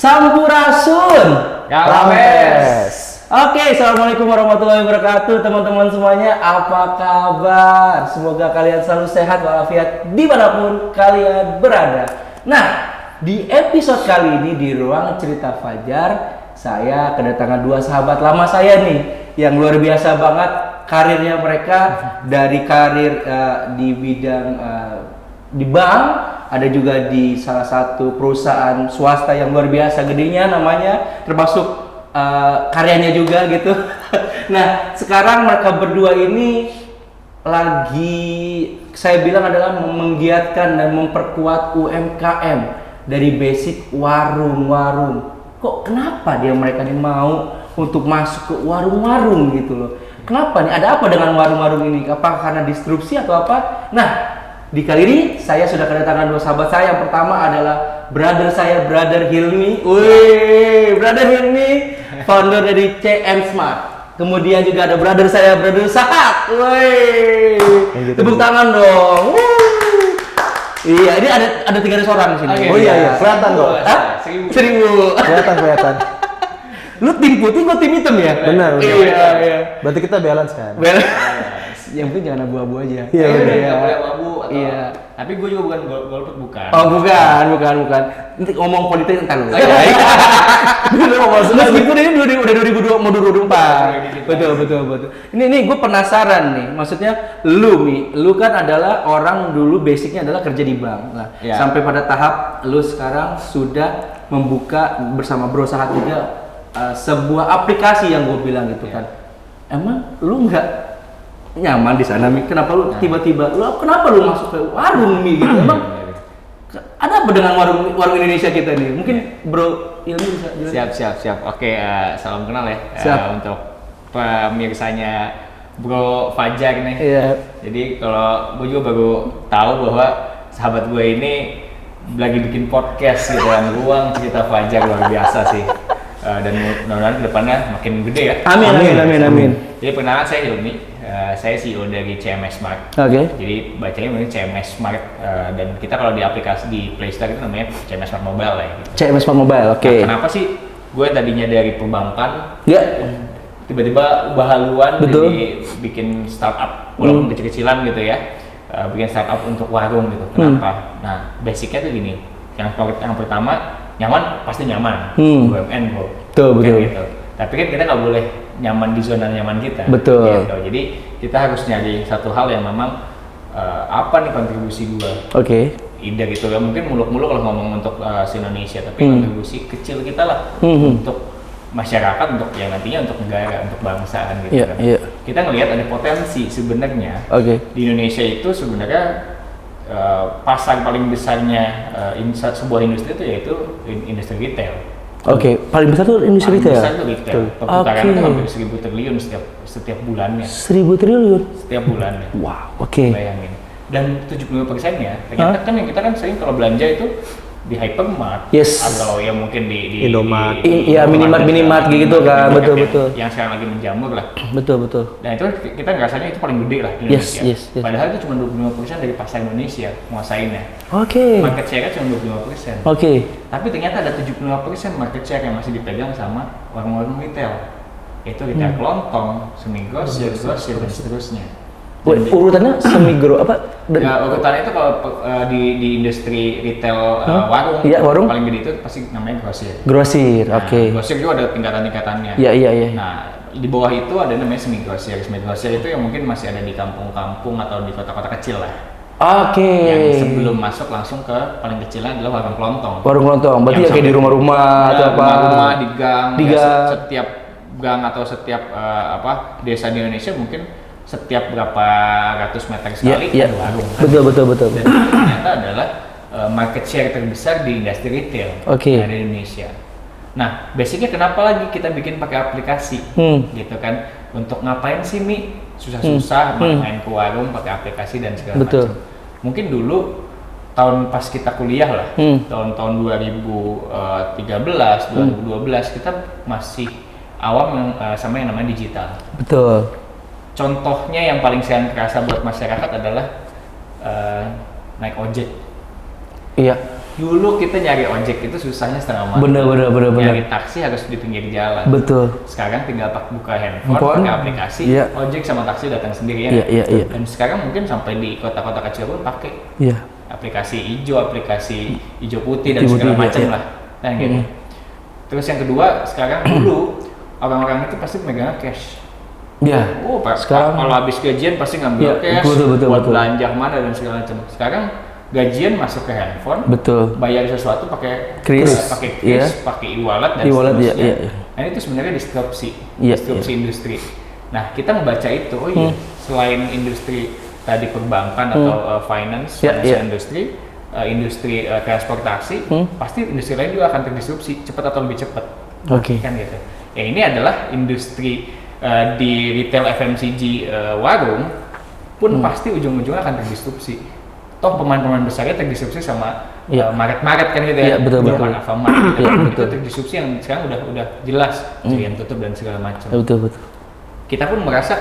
Sampurasun. Galmes. Oke, assalamualaikum warahmatullahi wabarakatuh, teman-teman semuanya. Apa kabar? Semoga kalian selalu sehat walafiat dimanapun kalian berada. Nah, di episode kali ini di Ruang Cerita Fajar, saya kedatangan dua sahabat lama saya nih, yang luar biasa banget karirnya mereka. Dari karir di bidang di bank, ada juga di salah satu perusahaan swasta yang luar biasa gedenya namanya, termasuk karyanya juga gitu. Nah, sekarang mereka berdua ini lagi saya bilang adalah menggiatkan dan memperkuat UMKM dari basic warung-warung. Kok kenapa mereka ini mau untuk masuk ke warung-warung gitu loh? Kenapa nih? Ada apa dengan warung-warung ini? Apakah karena disrupsi atau apa? Nah, di kali ini saya sudah kedatangan dua sahabat saya. Yang pertama adalah brother saya, Brother Hilmi. Wih, Brother Hilmi, founder dari CM Smart. Kemudian juga ada brother saya, Brother Sahat. Wih, tepuk tangan dong. Iya, ini ada 300 orang di sini. Okay, oh iya, kelihatan kok. 1000. Kelihatan. Lu tim putih, gua tim hitam ya? Benar. Iya. Berarti kita balance kan? Yang penting jangan abu-abu aja. Iya, Nggak boleh abu atau. Iya. Tapi gue juga bukan golput, bukan. Oh bukan. Nanti ngomong politik entar lu. Meskipun ini udah 2024. Betul. Ini gue penasaran nih. Maksudnya lu kan adalah orang dulu basicnya adalah kerja di bank. Nah, sampai pada tahap lu sekarang sudah membuka bersama Bro Sahat juga sebuah aplikasi yang gue bilang gitu kan. Emang lu nggak nyaman di sana, Mi? Kenapa lu tiba-tiba kenapa lu masuk ke warung, Mi, gitu? Emang ada apa dengan warung Indonesia kita nih? Mungkin Bro Ilmi bisa jelasin. Siap. Oke, salam kenal ya. Siap. Untuk pemirsanya Bro Fajar nih. Iya. Jadi kalau gue juga baru tahu bahwa sahabat gue ini lagi bikin podcast gitu kan, Ruang Cerita Fajar, luar biasa sih. Dan mudah-mudahan kedepannya makin gede ya. Amin. Jadi perkenalan, saya Hilmi. Saya CEO dari CMS Smart. Oke. Jadi bacanya mungkin CMS Smart, dan kita kalau di aplikasi di Play Store itu namanya CMS Smart Mobile ya. Gitu. CMS Smart Mobile, oke. Nah, kenapa sih gue tadinya dari perbankan, Ya. tiba-tiba ubah haluan Betul. jadi bikin startup walaupun kecil-kecilan gitu ya, bikin startup untuk warung gitu. Kenapa? Nah, basicnya tuh gini. Yang pertama, nyaman pasti nyaman. BUMN bro. Betul. Gitu. Tapi kan kita nggak boleh nyaman di zona nyaman kita. Betul. Gitu. Jadi kita harus nyari satu hal yang memang apa nih kontribusi gua. Oke. Ide gitu ya, mungkin muluk-muluk kalau ngomong untuk se-Indonesia, tapi kontribusi kecil kita lah untuk masyarakat, untuk ya nantinya untuk negara, untuk bangsa kan gitu kan. Iya. Kita ngelihat ada potensi sebenarnya. Oke. Di Indonesia itu sebenarnya pasar paling besarnya sebuah industri itu yaitu industri retail. Oke, paling besar tuh industri retail. Paling besar itu retail. Perputaran itu hampir 1000 triliun setiap bulannya. 1000 triliun. Setiap bulannya. Wow, oke. Bayangin. Dan 75%-nya, ternyata kan yang kita kan sering kalau belanja itu di hypermart, Yes. atau ya mungkin di Indomart. Iya, minimart gitu kan. Betul. Yang sekarang lagi menjamur lah. Betul. Dan itu kita ngerasanya itu paling gede lah di Indonesia. Yes. Padahal itu cuma 25% dari pasar Indonesia nguasainnya. Oke. Market share-nya cuma 25%. Oke. Tapi ternyata ada 75% market share yang masih dipegang sama warung-warung retail. Itu retail kelontong, semi grosir, dan seterusnya. Wait, urutannya semigro apa? Ya, urutannya itu kalau di industri retail warung, Iya, warung. paling gede itu pasti namanya grosir. Grosir, Nah, oke. grosir juga ada tingkatan-tingkatannya. Iya. Nah, di bawah itu ada namanya semi grosir. Semi grosir itu yang mungkin masih ada di kampung-kampung atau di kota-kota kecil lah. Oke. Yang sebelum masuk langsung ke paling kecilnya adalah warung kelontong. Warung kelontong, berarti ya kayak di rumah-rumah atau apa? Rumah di gang. Di Ya, gang. setiap gang atau setiap desa di Indonesia mungkin setiap berapa ratus meter sekali Iya. ada warung. Betul. Dan itu ternyata adalah market share terbesar di industri retail Oke. di Indonesia. Nah, basicnya kenapa lagi kita bikin pakai aplikasi, gitu kan? Untuk ngapain sih, Mi? Susah-susah main ke warung pakai aplikasi dan segala Betul. macam. Mungkin dulu tahun pas kita kuliah lah, tahun-tahun 2013, 2012 kita masih awam sama yang namanya digital. Betul. Contohnya yang paling saya kerasa buat masyarakat adalah naik ojek. Iya. Dulu kita nyari ojek itu susahnya setengah mati. Bener. Nyari taksi harus di pinggir jalan. Betul. Sekarang tinggal buka handphone, pakai aplikasi, Iya. ojek sama taksi datang sendiri ya. Iya. Dan sekarang mungkin sampai di kota-kota kecil pun pakai Iya. aplikasi aplikasi hijau putih dan Hijau segala putih, macam iya. lah. Dan gitu. Terus yang kedua, sekarang dulu orang-orang itu pasti megang cash. Iya. Pak, Sekarang kalau habis gajian pasti ngambil Iya, cash betul. buat belanja kemana dan segala macam. Sekarang gajian masuk ke handphone, betul. bayar sesuatu pakai Kris, pakai iya. pakai e-wallet dan E-wallet, seterusnya. iya. Nah itu sebenarnya disrupsi Iya, industri. Nah kita membaca itu, selain industri tadi perbankan atau finance, Iya. industri transportasi, pasti industri lain juga akan terdisrupsi cepat atau lebih cepat. Oke. Kan gitu. Ya ini adalah industri di retail FMCG warung pun pasti ujung-ujungnya akan terdisrupsi. Toh pemain-pemain besarnya terdisrupsi sama Iya. Maret-Maret kan gitu ya. Iya, betul. Alfamart gitu. Iya, Itu betul. terdisrupsi yang sekarang udah jelas yang tutup dan segala macam. Betul. Kita pun merasa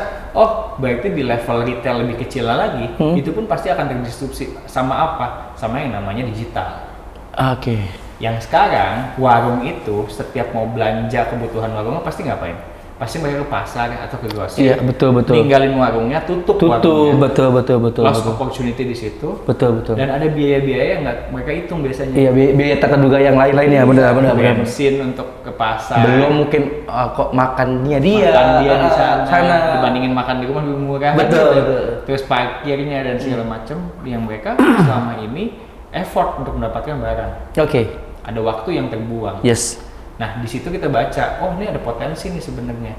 berarti di level retail lebih kecil lagi itu pun pasti akan terdisrupsi sama apa? Sama yang namanya digital. Oke. Yang sekarang warung itu setiap mau belanja kebutuhan warungnya pasti ngapain? Pasti mereka ke pasar atau ke grosir. Iya, betul. Ninggalin warungnya, tutup Betul. warungnya. Betul. Lost opportunity di situ. Betul. Dan ada biaya-biaya yang nggak mereka hitung biasanya. Iya, biaya tak terduga yang lain-lainnya, benar. Bensin untuk ke pasar. Belum mungkin kok makannya dia. Makan dia di sana, sana. dibandingin makan di rumah lebih murah. Betul. Terus parkirnya dan segala macam yang mereka selama ini effort untuk mendapatkan barang. Oke. Ada waktu yang terbuang. Yes. Nah di situ kita baca, ini ada potensi nih sebenarnya.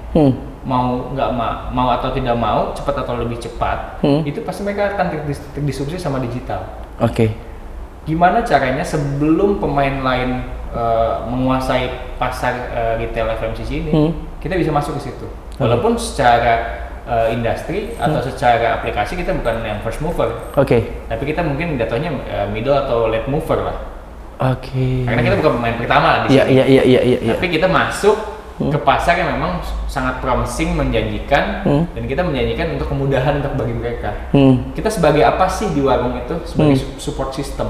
Mau atau tidak mau, cepat atau lebih cepat, itu pasti mereka akan terdisrupsi sama digital. Oke. Gimana caranya sebelum pemain lain menguasai pasar retail FMCG ini, kita bisa masuk ke situ. Walaupun secara industri atau secara aplikasi kita bukan yang first mover, tapi kita mungkin jatuhnya middle atau late mover lah. Karena kita bukan pemain pertama lah di sini. Iya. Tapi kita masuk ke pasar yang memang sangat promising, menjanjikan, dan kita menjanjikan untuk kemudahan untuk bagi mereka. Kita sebagai apa sih di warung itu? Sebagai support system.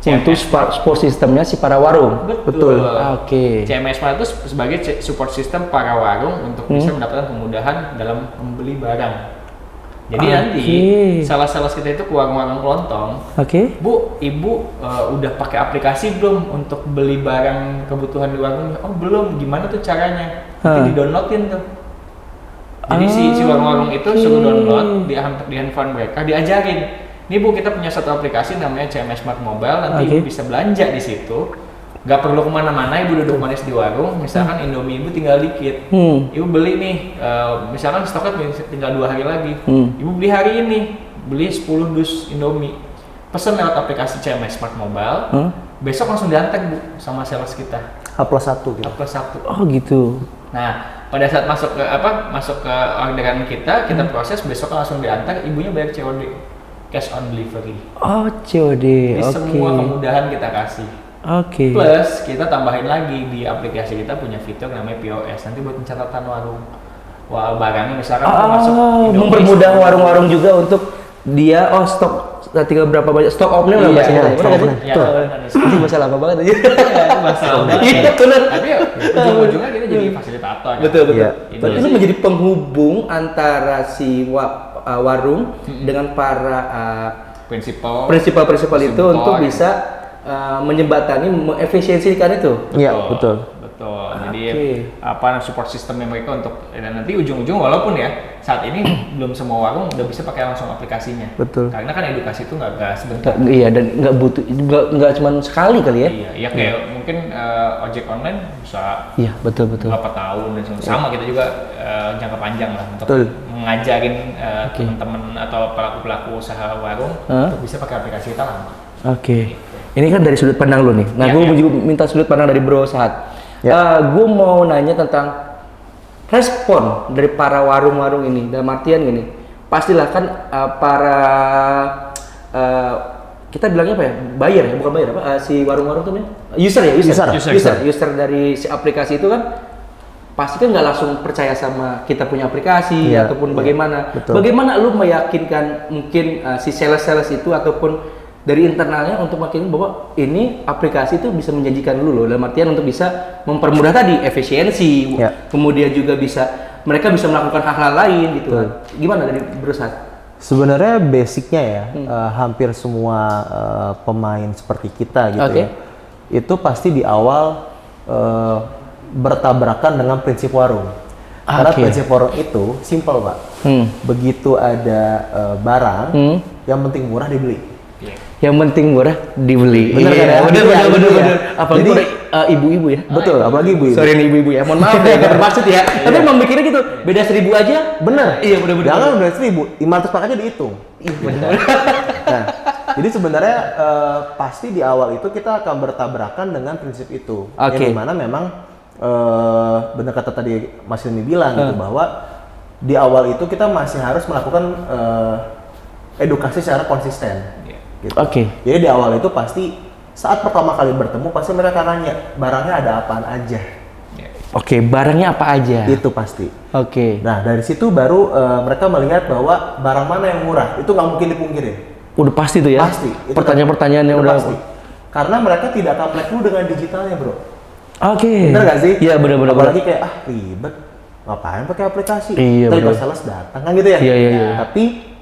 Untuk support sistemnya si para warung. Betul. Oke. CMS Smart itu sebagai support system para warung untuk bisa mendapatkan kemudahan dalam membeli barang. Jadi nanti sales kita itu ke warung-warung kelontong. Bu, ibu udah pakai aplikasi belum untuk beli barang kebutuhan di warung? Oh belum, gimana tuh caranya? Nanti di-downloadin tuh. Jadi si warung-warung itu suruh download di handphone mereka, diajarin. Nih Bu, kita punya satu aplikasi namanya CMS Smart Mobile, nanti ibu bisa belanja di situ. Gak perlu kemana-mana, ibu duduk manis di warung, misalkan Indomie ibu tinggal dikit, ibu beli nih, misalkan stoknya tinggal 2 hari lagi, ibu beli hari ini, beli 10 dus Indomie, pesen lewat aplikasi CMS Smart Mobile, besok langsung diantar Bu sama sales kita. H+1 gitu. H+1. Oh gitu. Nah, pada saat masuk ke orderan kita proses, besok langsung diantar, ibunya bayar COD, cash on delivery. Oh COD, Jadi semua kemudahan kita kasih. Plus kita tambahin lagi di aplikasi kita punya fitur namanya POS, nanti buat pencatatan warung. Wah barangnya misalkan masuk Indomie, mempermudah warung-warung juga untuk dia stok tinggal berapa banyak stok off-nya lah bahasanya. Itu masalah apa banget aja. Masalah. Benar. Tapi ujung-ujungnya kita jadi fasilitator. Betul. Iya. Berarti itu menjadi penghubung antara si warung dengan para prinsipal itu untuk bisa menjembatani, mengefisiensikan itu. Iya, betul. Jadi support sistemnya mereka untuk dan nanti ujung-ujung walaupun ya saat ini belum semua warung udah bisa pakai langsung aplikasinya. Betul. Karena kan edukasi itu nggak sebentar. Iya, dan nggak butuh nggak cuma sekali kali ya. Iya, kayak mungkin ojek online bisa. Iya, betul. Berapa tahun dan sama kita juga jangka panjang lah untuk mengajarin teman-teman atau pelaku-pelaku usaha warung untuk bisa pakai aplikasi kita lama. Ini kan dari sudut pandang lu nih. Nah, gue juga minta sudut pandang dari Bro Sahat. Gue mau nanya tentang respon dari para warung-warung ini. Dalam artian gini, pastilah kan para kita bilangnya apa ya? Buyer ya, bukan buyer apa? Si warung-warung tuh nih? User dari si aplikasi itu kan pasti kan nggak langsung percaya sama kita punya aplikasi ataupun bagaimana. Betul. Bagaimana lu meyakinkan mungkin si sales itu ataupun dari internalnya untuk makin bahwa ini aplikasi itu bisa menjanjikan dulu loh, dalam artian untuk bisa mempermudah tadi efisiensi, Ya. kemudian juga mereka bisa melakukan hal-hal lain gitu kan. Gimana dari berusaha? Sebenarnya basicnya ya, hampir semua pemain seperti kita gitu Oke. ya, itu pasti di awal bertabrakan dengan prinsip warung. Karena Oke. prinsip warung itu simple Pak. Begitu ada barang, yang penting murah dibeli. Yang penting murah dibeli. Bener kan ya? Bener, Iya, bener, iya. bener. Apalagi Jadi- udah, ibu-ibu ya. Betul, apalagi ibu-ibu. Sorry nih ibu-ibu ya, mohon maaf ya, nggak bermaksud ya. Tapi emang mikirnya gitu, beda 1.000 aja. Bener. Iya, bener-bener. Jangan udah 1.000, 500 pak aja dihitung. Iya, bener. Nah, jadi sebenarnya pasti di awal itu kita akan bertabrakan dengan prinsip itu. Oke. Yang dimana memang benar kata tadi Mas Ilmi bilang gitu bahwa di awal itu kita masih harus melakukan edukasi secara konsisten. Gitu. Oke. Jadi di awal itu pasti saat pertama kali bertemu pasti mereka nanya barangnya ada apaan aja. Oke, barangnya apa aja? Itu pasti. Oke. Nah dari situ baru mereka melihat bahwa barang mana yang murah itu nggak mungkin dipungkirin. Udah pasti tuh ya? Pasti. Itu Pertanyaan-pertanyaan yang udah pasti. Karena mereka tidak akan melek dulu dengan digitalnya bro. Oke. Bener nggak sih? Iya, bener-bener. Apalagi kayak ribet. Ngapain pakai aplikasi? Iya, Tapi bener. pas sales datang kan gitu ya. Iya, iya, iya. Tapi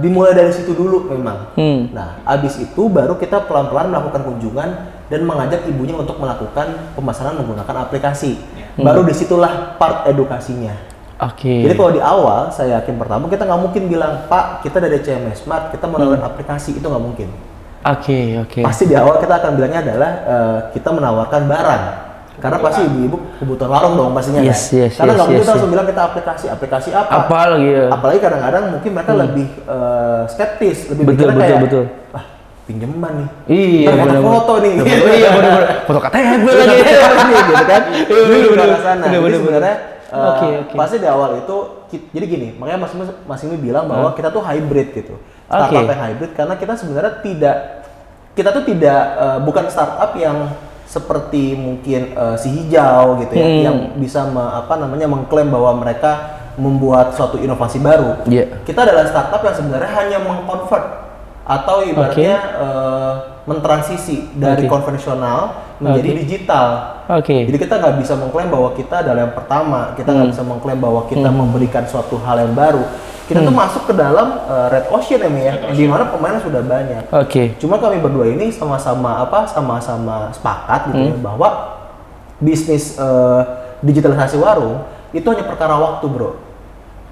dimulai dari situ dulu memang. Nah, abis itu baru kita pelan-pelan melakukan kunjungan dan mengajak ibunya untuk melakukan pemesanan menggunakan aplikasi. Baru disitulah part edukasinya. Oke. Jadi kalau di awal, saya yakin pertama kita nggak mungkin bilang, Pak, kita dari CMS Smart, kita menawarkan aplikasi, itu nggak mungkin. Oke, oke. Pasti di awal kita akan bilangnya adalah kita menawarkan barang. Karena pasti ibu-ibu kebutuhan warung dong pastinya Yes, kan. yes, Karena yes, nggak mungkin yes, kita langsung bilang kita aplikasi apa? Apa lagi ya? Apalagi kadang-kadang mungkin mereka lebih skeptis, lebih Betul, mikirnya betul, kayak, betul. wah pinjeman nih. Iya, Ntar bener-bener. foto-foto nih. Iya, bener-bener. Foto KTP lagi. gitu kan. Ini ke arah sana. Bener, Jadi bener, sebenarnya Oke, oke. pasti di awal itu jadi gini, makanya Mas Imi bilang bahwa kita tuh hybrid gitu. Startup Oke. yang hybrid karena kita sebenarnya kita tuh tidak bukan startup yang seperti mungkin si hijau gitu ya, yang bisa mengklaim bahwa mereka membuat suatu inovasi baru. Iya. Kita adalah startup yang sebenarnya hanya mengconvert atau ibaratnya mentransisi dari Oke. konvensional menjadi Oke. digital. Oke. Jadi kita nggak bisa mengklaim bahwa kita adalah yang pertama, kita nggak bisa mengklaim bahwa kita memberikan suatu hal yang baru. Kita tuh masuk ke dalam red ocean ya, di mana pemainnya sudah banyak. Oke. Cuma kami berdua ini sama-sama sepakat gitu ya, bahwa bisnis digitalisasi warung itu hanya perkara waktu bro.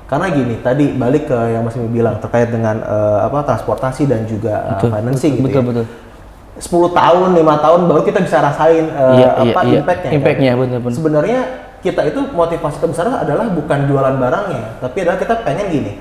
Karena gini, tadi balik ke yang Mas Imi bilang terkait dengan transportasi dan juga financing gitu Betul, ya. betul. 10 tahun, 5 tahun baru kita bisa rasain impactnya. Impactnya, kan? bener-bener. Sebenarnya kita itu motivasi terbesar adalah bukan jualan barangnya, tapi adalah kita pengen gini.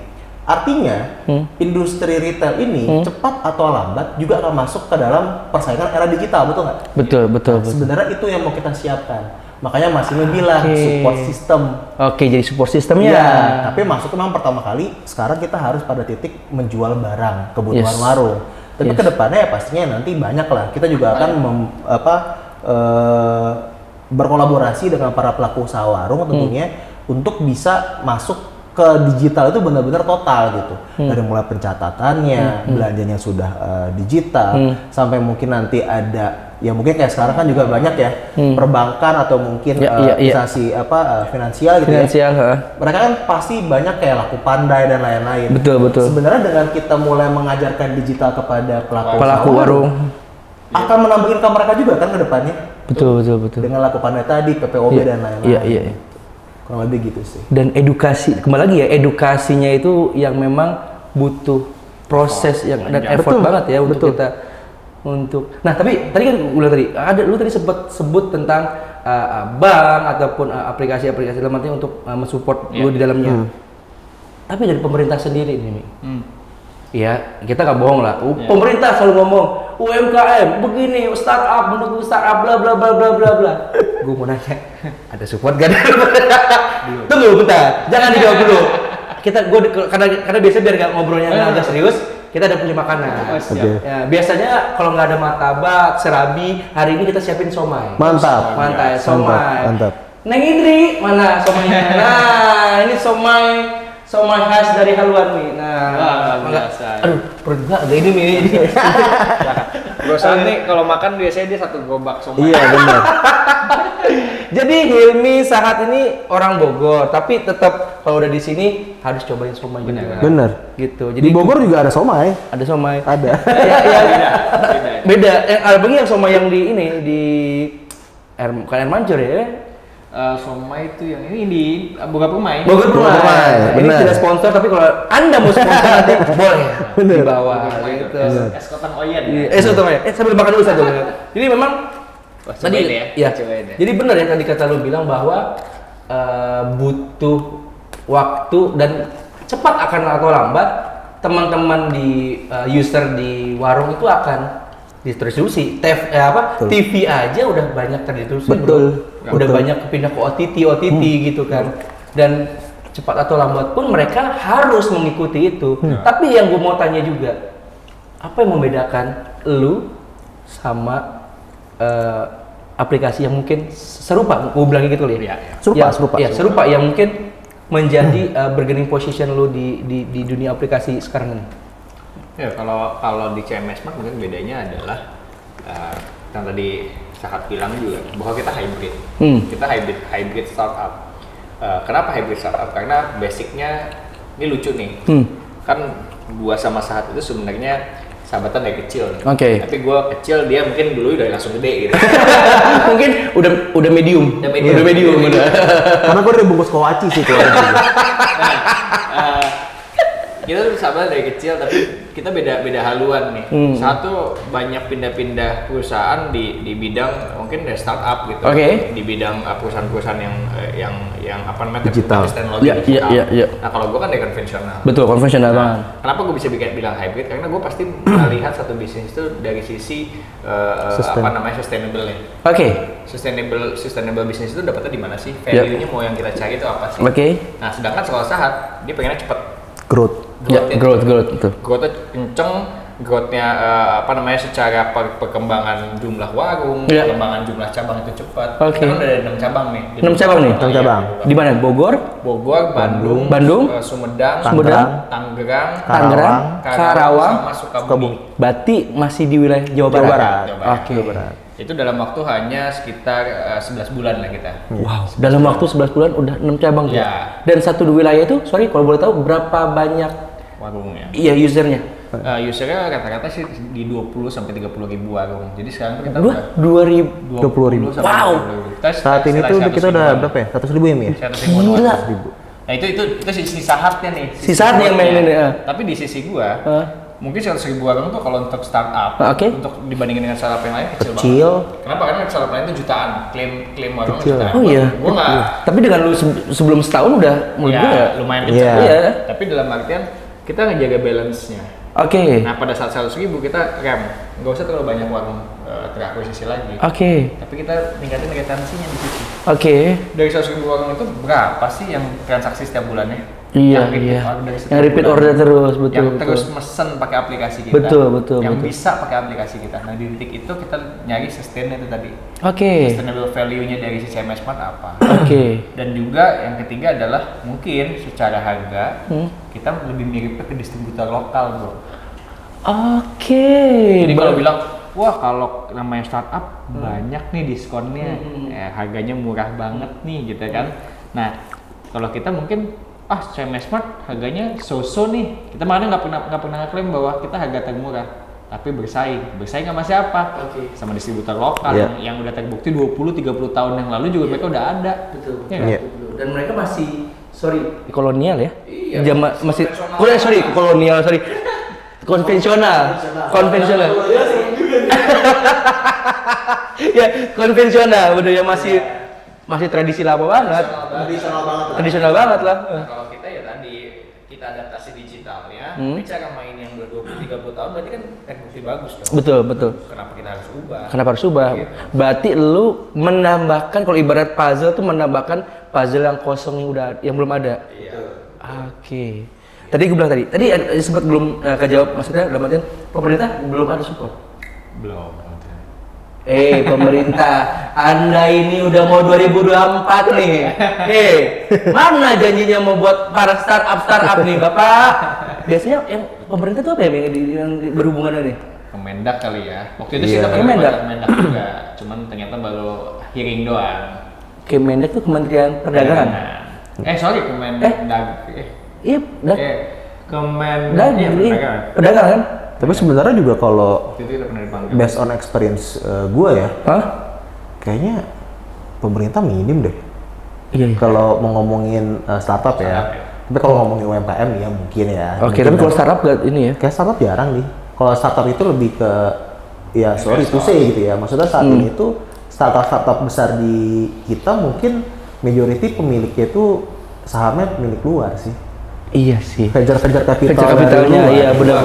Artinya industri retail ini cepat atau lambat juga akan masuk ke dalam persaingan era digital, betul nggak? Betul, betul, Nah, betul. sebenarnya itu yang mau kita siapkan. Makanya Mas Imi bilang Oke. support system. Oke, jadi support sistemnya. Iya, tapi masuk memang pertama kali sekarang kita harus pada titik menjual barang kebutuhan Yes. warung. Tapi Yes. kedepannya ya pastinya nanti banyak lah. Kita juga akan berkolaborasi dengan para pelaku usaha warung tentunya untuk bisa masuk ke digital itu benar-benar total gitu. Dari mulai pencatatannya, belanjanya sudah digital, sampai mungkin nanti ada ya mungkin kayak sekarang kan juga banyak ya perbankan atau mungkin instansi finansial gitu ya. Finansial, Mereka kan pasti banyak kayak Laku Pandai dan lain-lain. Betul, betul. Sebenarnya dengan kita mulai mengajarkan digital kepada pelaku Pelaku usaha warung. akan menambah income mereka juga kan ke depannya. Betul, betul, betul. Dengan Laku Pandai tadi, PPOB dan lain-lain. Iya, iya, iya. Kurang lebih gitu sih. Dan edukasi, kembali lagi ya, edukasinya itu yang memang butuh proses yang dan effort Betul, banget ya untuk betul. kita nah tapi tadi kan lu tadi sempat sebut tentang bank ataupun aplikasi-aplikasi dalam artinya untuk mensupport lu di dalamnya. Tapi dari pemerintah sendiri nih, Mi. Ya, kita nggak bohong lah. Pemerintah selalu ngomong UMKM begini, startup mendukung startup bla bla bla bla bla bla. Gue mau nanya, ada support gak? Tunggu bentar, jangan dijawab dulu. Karena biasa biar gak ngobrolnya agak serius, kita ada punya makanan. Oke. Ya, biasanya kalau nggak ada martabak, serabi, hari ini kita siapin somai. Mantap. Mantap, somai. Mantap. Neng Indri, mana somainya? Nah, ini somai khas dari Haluan nih. Nah, Wah, mangga. biasa. Aduh, perut gua agak ini nih. Bro San nih kalau makan biasanya dia satu gerobak somai. Iya benar. Jadi Hilmi Sahat ini orang Bogor, tapi tetap kalau udah di sini harus cobain somai juga. Bener. Gitu. Di Bogor juga ada somai. ada somai. Ada. Beda. Yang Albeng yang somai yang di ini di bukan air mancur ya. Somai itu yang ini di Bogor Permai. Bogor Permai, Permai. Ini benar. tidak sponsor, tapi kalau Anda mau sponsor nanti boleh Benar. di bawah Bogor Permai gitu. itu. Es Kotang Oyen. Soto ya. Sambil makan dulu satu. Jadi memang Wah, tadi cobain ya. ya. Cobain ya. Jadi benar ya tadi kata lu bilang bahwa butuh waktu dan cepat akan atau lambat teman-teman di user di warung itu akan distribusi. Betul. TV aja udah banyak terdistribusi. Betul. Bro. Udah Betul. banyak kepindah ke OTT gitu kan. Dan cepat atau lambat pun mereka harus mengikuti itu. Tapi yang gue mau tanya juga, apa yang membedakan lu sama aplikasi yang mungkin serupa, gue bilangnya gitu loh ya. Serupa. Serupa yang mungkin menjadi bargaining position lu di dunia aplikasi sekarang ini. Ya kalau di CMS Smart mungkin bedanya adalah yang tadi Sahat bilang juga bahwa kita hybrid. Kita hybrid startup. Kenapa hybrid startup? Karena basicnya ini lucu nih. Kan gua sama Sahat itu sebenarnya sahabatan dari kecil. Oke. Tapi gua kecil, dia mungkin dulu udah langsung gede gitu. Mungkin udah medium. Udah medium. Karena gue udah bungkus kowaci sih kalau Kita tuh sahabat dari kecil, tapi kita beda haluan nih. Satu banyak pindah-pindah perusahaan di bidang mungkin dari startup gitu. Oke. Di bidang perusahaan-perusahaan yang apa namanya Digital. teknologi Iya, digital. iya. Nah kalau gue kan dari konvensional. Betul, konvensional banget. Kenapa gue bisa bilang hybrid? Karena gue pasti melihat satu bisnis itu dari sisi sustainable-nya. Oke. Sustainable bisnis itu dapatnya di mana sih? Value-nya mau yang kita cari itu apa sih? Oke. Nah sedangkan kalau Sahat dia pengennya cepet. growth. Ya, growth itu. Growth-nya kenceng, growth-nya secara perkembangan jumlah warung, Iya. perkembangan jumlah cabang itu cepat. Oke. Kita kan udah ada 6 cabang nih. 6 cabang nih? 6 cabang. Di mana? Bogor, Bogor, Bandung, Sumedang, Sumedang, Tangerang, Tangerang, Karawang, sama Sukabumi. Sukabumi. berarti masih di wilayah Jawa Jawa Barat. Barat. Jawa Barat. Oke. Jawa Barat. Itu dalam waktu hanya sekitar 11 bulan lah kita. Wow, dalam waktu 11 bulan udah 6 cabang tuh. Ya. Dan satu di wilayah itu, sorry kalau boleh tahu berapa banyak Warungnya. iya usernya? Usernya rata-rata sih di 20 sampai 30 ribu warung. Jadi sekarang tuh kita Dua, udah 2000. 20.000. sampai Wow. 30.000. Kita Saat ini tuh kita udah ribuan. berapa ya? 100.000 ya, Mi? 100.000. Gila. Nah itu si Sahatnya nih. Si Sahat yang mainin, ya. Tapi di sisi gua, Hah? mungkin 100.000 warung tuh kalau untuk startup, Oke. untuk dibandingin dengan startup yang lain kecil Kecil. banget. Kenapa? Karena startup lain itu jutaan, klaim warung Kecil. jutaan. Oh iya. Gua nggak. Tapi dengan lu sebelum setahun udah menurut Ya, gue ya. lumayan Iya. kencang. Iya. Tapi dalam artian kita ngejaga balance-nya. Oke. Nah pada saat 100.000 kita nggak usah terlalu banyak warung terakuisisi lagi. Oke. Tapi kita tingkatin retensinya di situ. Oke. Dari 100.000 warung itu berapa sih yang transaksi setiap bulannya? Iya, Yang repeat iya. order setiap Yang repeat bulan. order terus, betul. Yang betul. terus mesen pakai aplikasi kita. Betul. Yang bisa pakai aplikasi kita. Nah di titik itu kita nyari sustain itu tadi. Oke. Sustainable value-nya dari si CMS Smart apa? Oke. Dan juga yang ketiga adalah mungkin secara harga Hmm. kita lebih mirip ke distributor lokal bro. Oke. Jadi kalau bilang, wah kalau namanya startup banyak nih diskonnya, harganya murah banget nih gitu kan. Nah kalau kita mungkin CMS Smart harganya so-so nih. Kita mana nggak pernah ngeklaim bahwa kita harga termurah, tapi bersaing sama siapa? Oke. Sama distributor lokal Iya. yang udah terbukti 20-30 tahun yang lalu juga mereka udah ada. Betul. Iya kan? Iya. Dan mereka masih kolonial ya? Iya, masih konvensional. kolonial, konvensional. Ya, konvensional, bener ya masih tradisi lama banget. Tradisional banget lah. Nah, kalau kita ya tadi kita adaptasi digitalnya, tapi cara main yang udah 20-30 tahun berarti kan terbukti bagus dong. Betul. Kenapa kita harus ubah? Kenapa harus ubah? Gitu. Berarti lu menambahkan, kalau ibarat puzzle tuh menambahkan puzzle yang kosong yang belum ada. Iya. Oke. Tadi gue bilang tadi sempat belum kejawab, maksudnya dalam artian pemerintah belum ada support. Belum. Pemerintah, Anda ini udah mau 2024 nih. Mana janjinya mau buat para startup nih, Bapak? biasanya yang pemerintah tuh apa ya yang berhubungan nih? Kemendak kali ya. Waktu itu sih Iya. kita pernah Kemendak. Kemendak juga, cuman ternyata baru hearing doang. Kemendak tuh Kementerian Perdagangan. Sorry Kemendak. Iya, Kemendak. Iya, perdagangan. perdagangan kan? Tapi sebenarnya juga kalau Waktu itu kita pernah dipanggil. based on experience gue ya, Hah? kayaknya pemerintah minim deh. Iya. Kalau mau ngomongin startup ya. Startup ya. Tapi kalau ngomongin UMKM ya mungkin ya. Oke, Mungkin tapi kalau kan- startup gak ini ya? kayak startup jarang nih. Kalau startup itu lebih ke ya sorry to say gitu ya. Maksudnya saat ini itu startup besar di kita mungkin majority pemiliknya itu sahamnya milik luar sih. Iya sih. Kejar-kejar kapital. Kerja dari kapitalnya, luar. iya benar.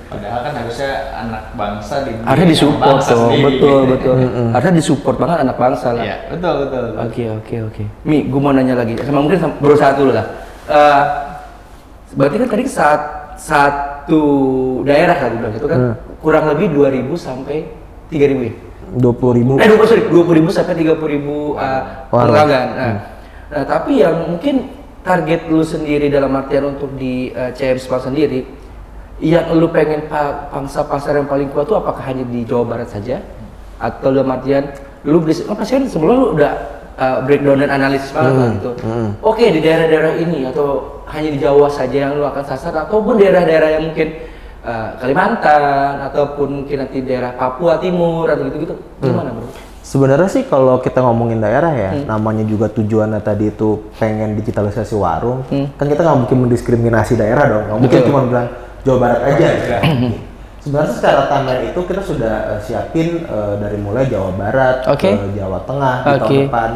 Padahal kan harusnya anak bangsa di Harusnya disupport bangsa dong, sendiri. betul. Harusnya disupport banget anak bangsa lah. Iya, betul. Oke. Mi, gue mau nanya lagi. Mungkin berusaha dulu lah. Berarti kan tadi satu daerah tadi bilang itu kan kurang lebih 2.000 sampai 3.000 ya? 20.000. 20.000 sampai 30.000 pelanggan. Nah, tapi yang mungkin target lu sendiri dalam artian untuk di CM Spark sendiri, yang lu pengen pangsa pasar yang paling kuat tuh apakah hanya di Jawa Barat saja? Atau dalam artian lu pasti kan sebelum lu udah breakdown dan analisis banget lah gitu. Oke, di daerah-daerah ini atau hanya di Jawa saja yang lu akan sasar, ataupun daerah-daerah yang mungkin Kalimantan ataupun mungkin nanti daerah Papua Timur atau gitu-gitu. Gimana, Bro? Sebenarnya sih kalau kita ngomongin daerah ya, namanya juga tujuannya tadi itu pengen digitalisasi warung, kan kita nggak mungkin mendiskriminasi daerah dong, nggak mungkin cuma bilang Jawa Barat aja. Sebenarnya secara timeline itu kita sudah siapin dari mulai Jawa Barat ke Jawa Tengah di tahun depan,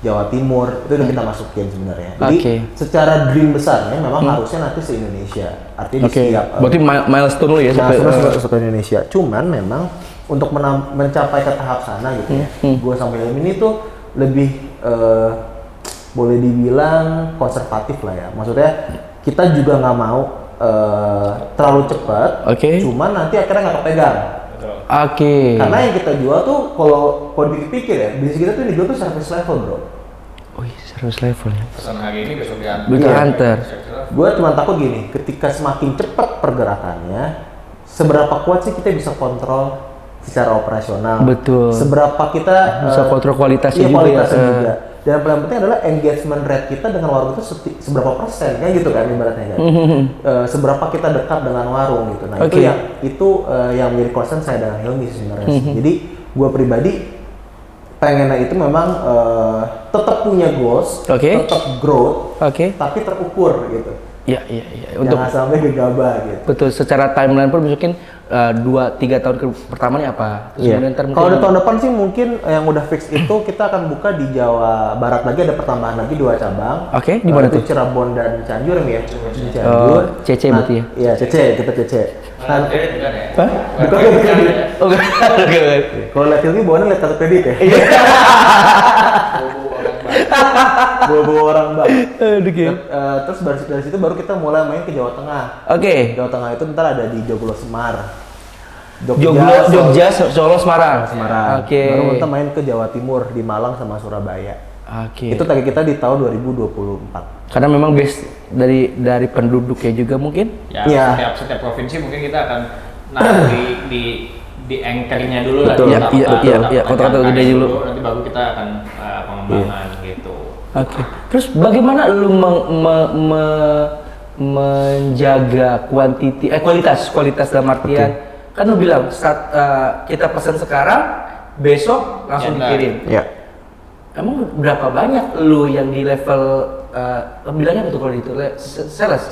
Jawa Timur itu udah kita masukin sebenarnya. Jadi secara dream besarnya memang harusnya nanti se Indonesia, artinya di setiap. Berarti milestone lu ya Sampai Indonesia. Cuman memang untuk mencapai ke tahap sana gitu ya, gue sama Ilmi ini tuh lebih boleh dibilang konservatif lah ya. Maksudnya kita juga nggak mau terlalu cepat, cuman nanti akhirnya nggak kepegang. Karena yang kita jual tuh kalau dipikir ya, bisnis kita tuh dijual tuh service level, bro. Oh iya, service level ya. Pesan hari ini besok diantar. Diantar. Gue cuma takut gini, ketika semakin cepat pergerakannya, seberapa kuat sih kita bisa kontrol secara operasional. Betul. Seberapa kita bisa kontrol kualitasnya iya, juga kualitasnya ya. juga. Dan yang paling penting adalah engagement rate kita dengan warung itu seberapa persen, kan gitu kan ibaratnya kan. Seberapa kita dekat dengan warung gitu. Nah itu yang menjadi concern saya dengan Hilmi sebenarnya. Jadi gue pribadi pengennya itu memang tetap punya goals, tetap growth, tapi terukur gitu. Iya. Untuk jangan sampai gegabah gitu. Betul, secara timeline pun mungkin 2-3 tahun pertamanya apa? Terus kemudian ntar Kalau di mungkin tahun depan sih mungkin yang udah fix itu kita akan buka di Jawa Barat lagi, ada pertambahan lagi 2 cabang. di mana tuh? Cirebon dan Cianjur ya. Di Cianjur. Oh, CC berarti ya? Iya, CC, kita CC. Nah, kredit bukan ya? Hah? Bukan kredit. Oke. Kalau lihat Hilmi bawaannya lihat kartu kredit ya. Bawa orang bank. Terus dari situ baru kita mulai main ke Jawa Tengah. Jawa Tengah itu ntar ada di Joglo Semar. Jogja, Solo, Semarang. Baru kita main ke Jawa Timur di Malang sama Surabaya. Itu target kita di tahun 2024. Karena memang base dari penduduknya juga mungkin. Ya, setiap provinsi mungkin kita akan di anchor-nya dulu lah. Iya, kota-kota gede dulu. Nanti baru kita akan pengembangan gitu. Terus bagaimana lu menjaga kualitas dalam artian kan lu bilang saat kita pesan sekarang besok langsung dikirim. Emang berapa banyak lu yang di level bilangnya betul kalau itu sales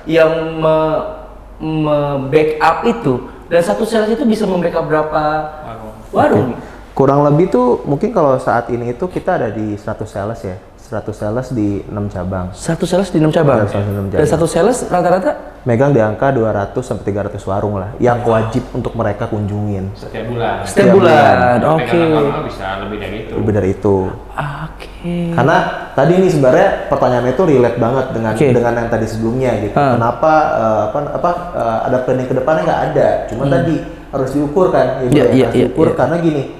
yang backup itu, dan satu sales itu bisa membackup berapa warung? Kurang lebih tuh mungkin kalau saat ini itu kita ada di 100 sales ya. 100 sales di 6 cabang. 1 sales di 6 cabang? Dan satu sales rata-rata? Megang di angka 200 sampai 300 warung lah yang wajib untuk mereka kunjungin. Setiap bulan. Oke. Bisa lebih dari itu. Lebih dari itu. Karena tadi ini sebenarnya pertanyaannya itu relate banget dengan yang tadi sebelumnya gitu. Kenapa ada planning ke depannya nggak ada. Cuma tadi harus diukur kan. Harus diukur karena gini.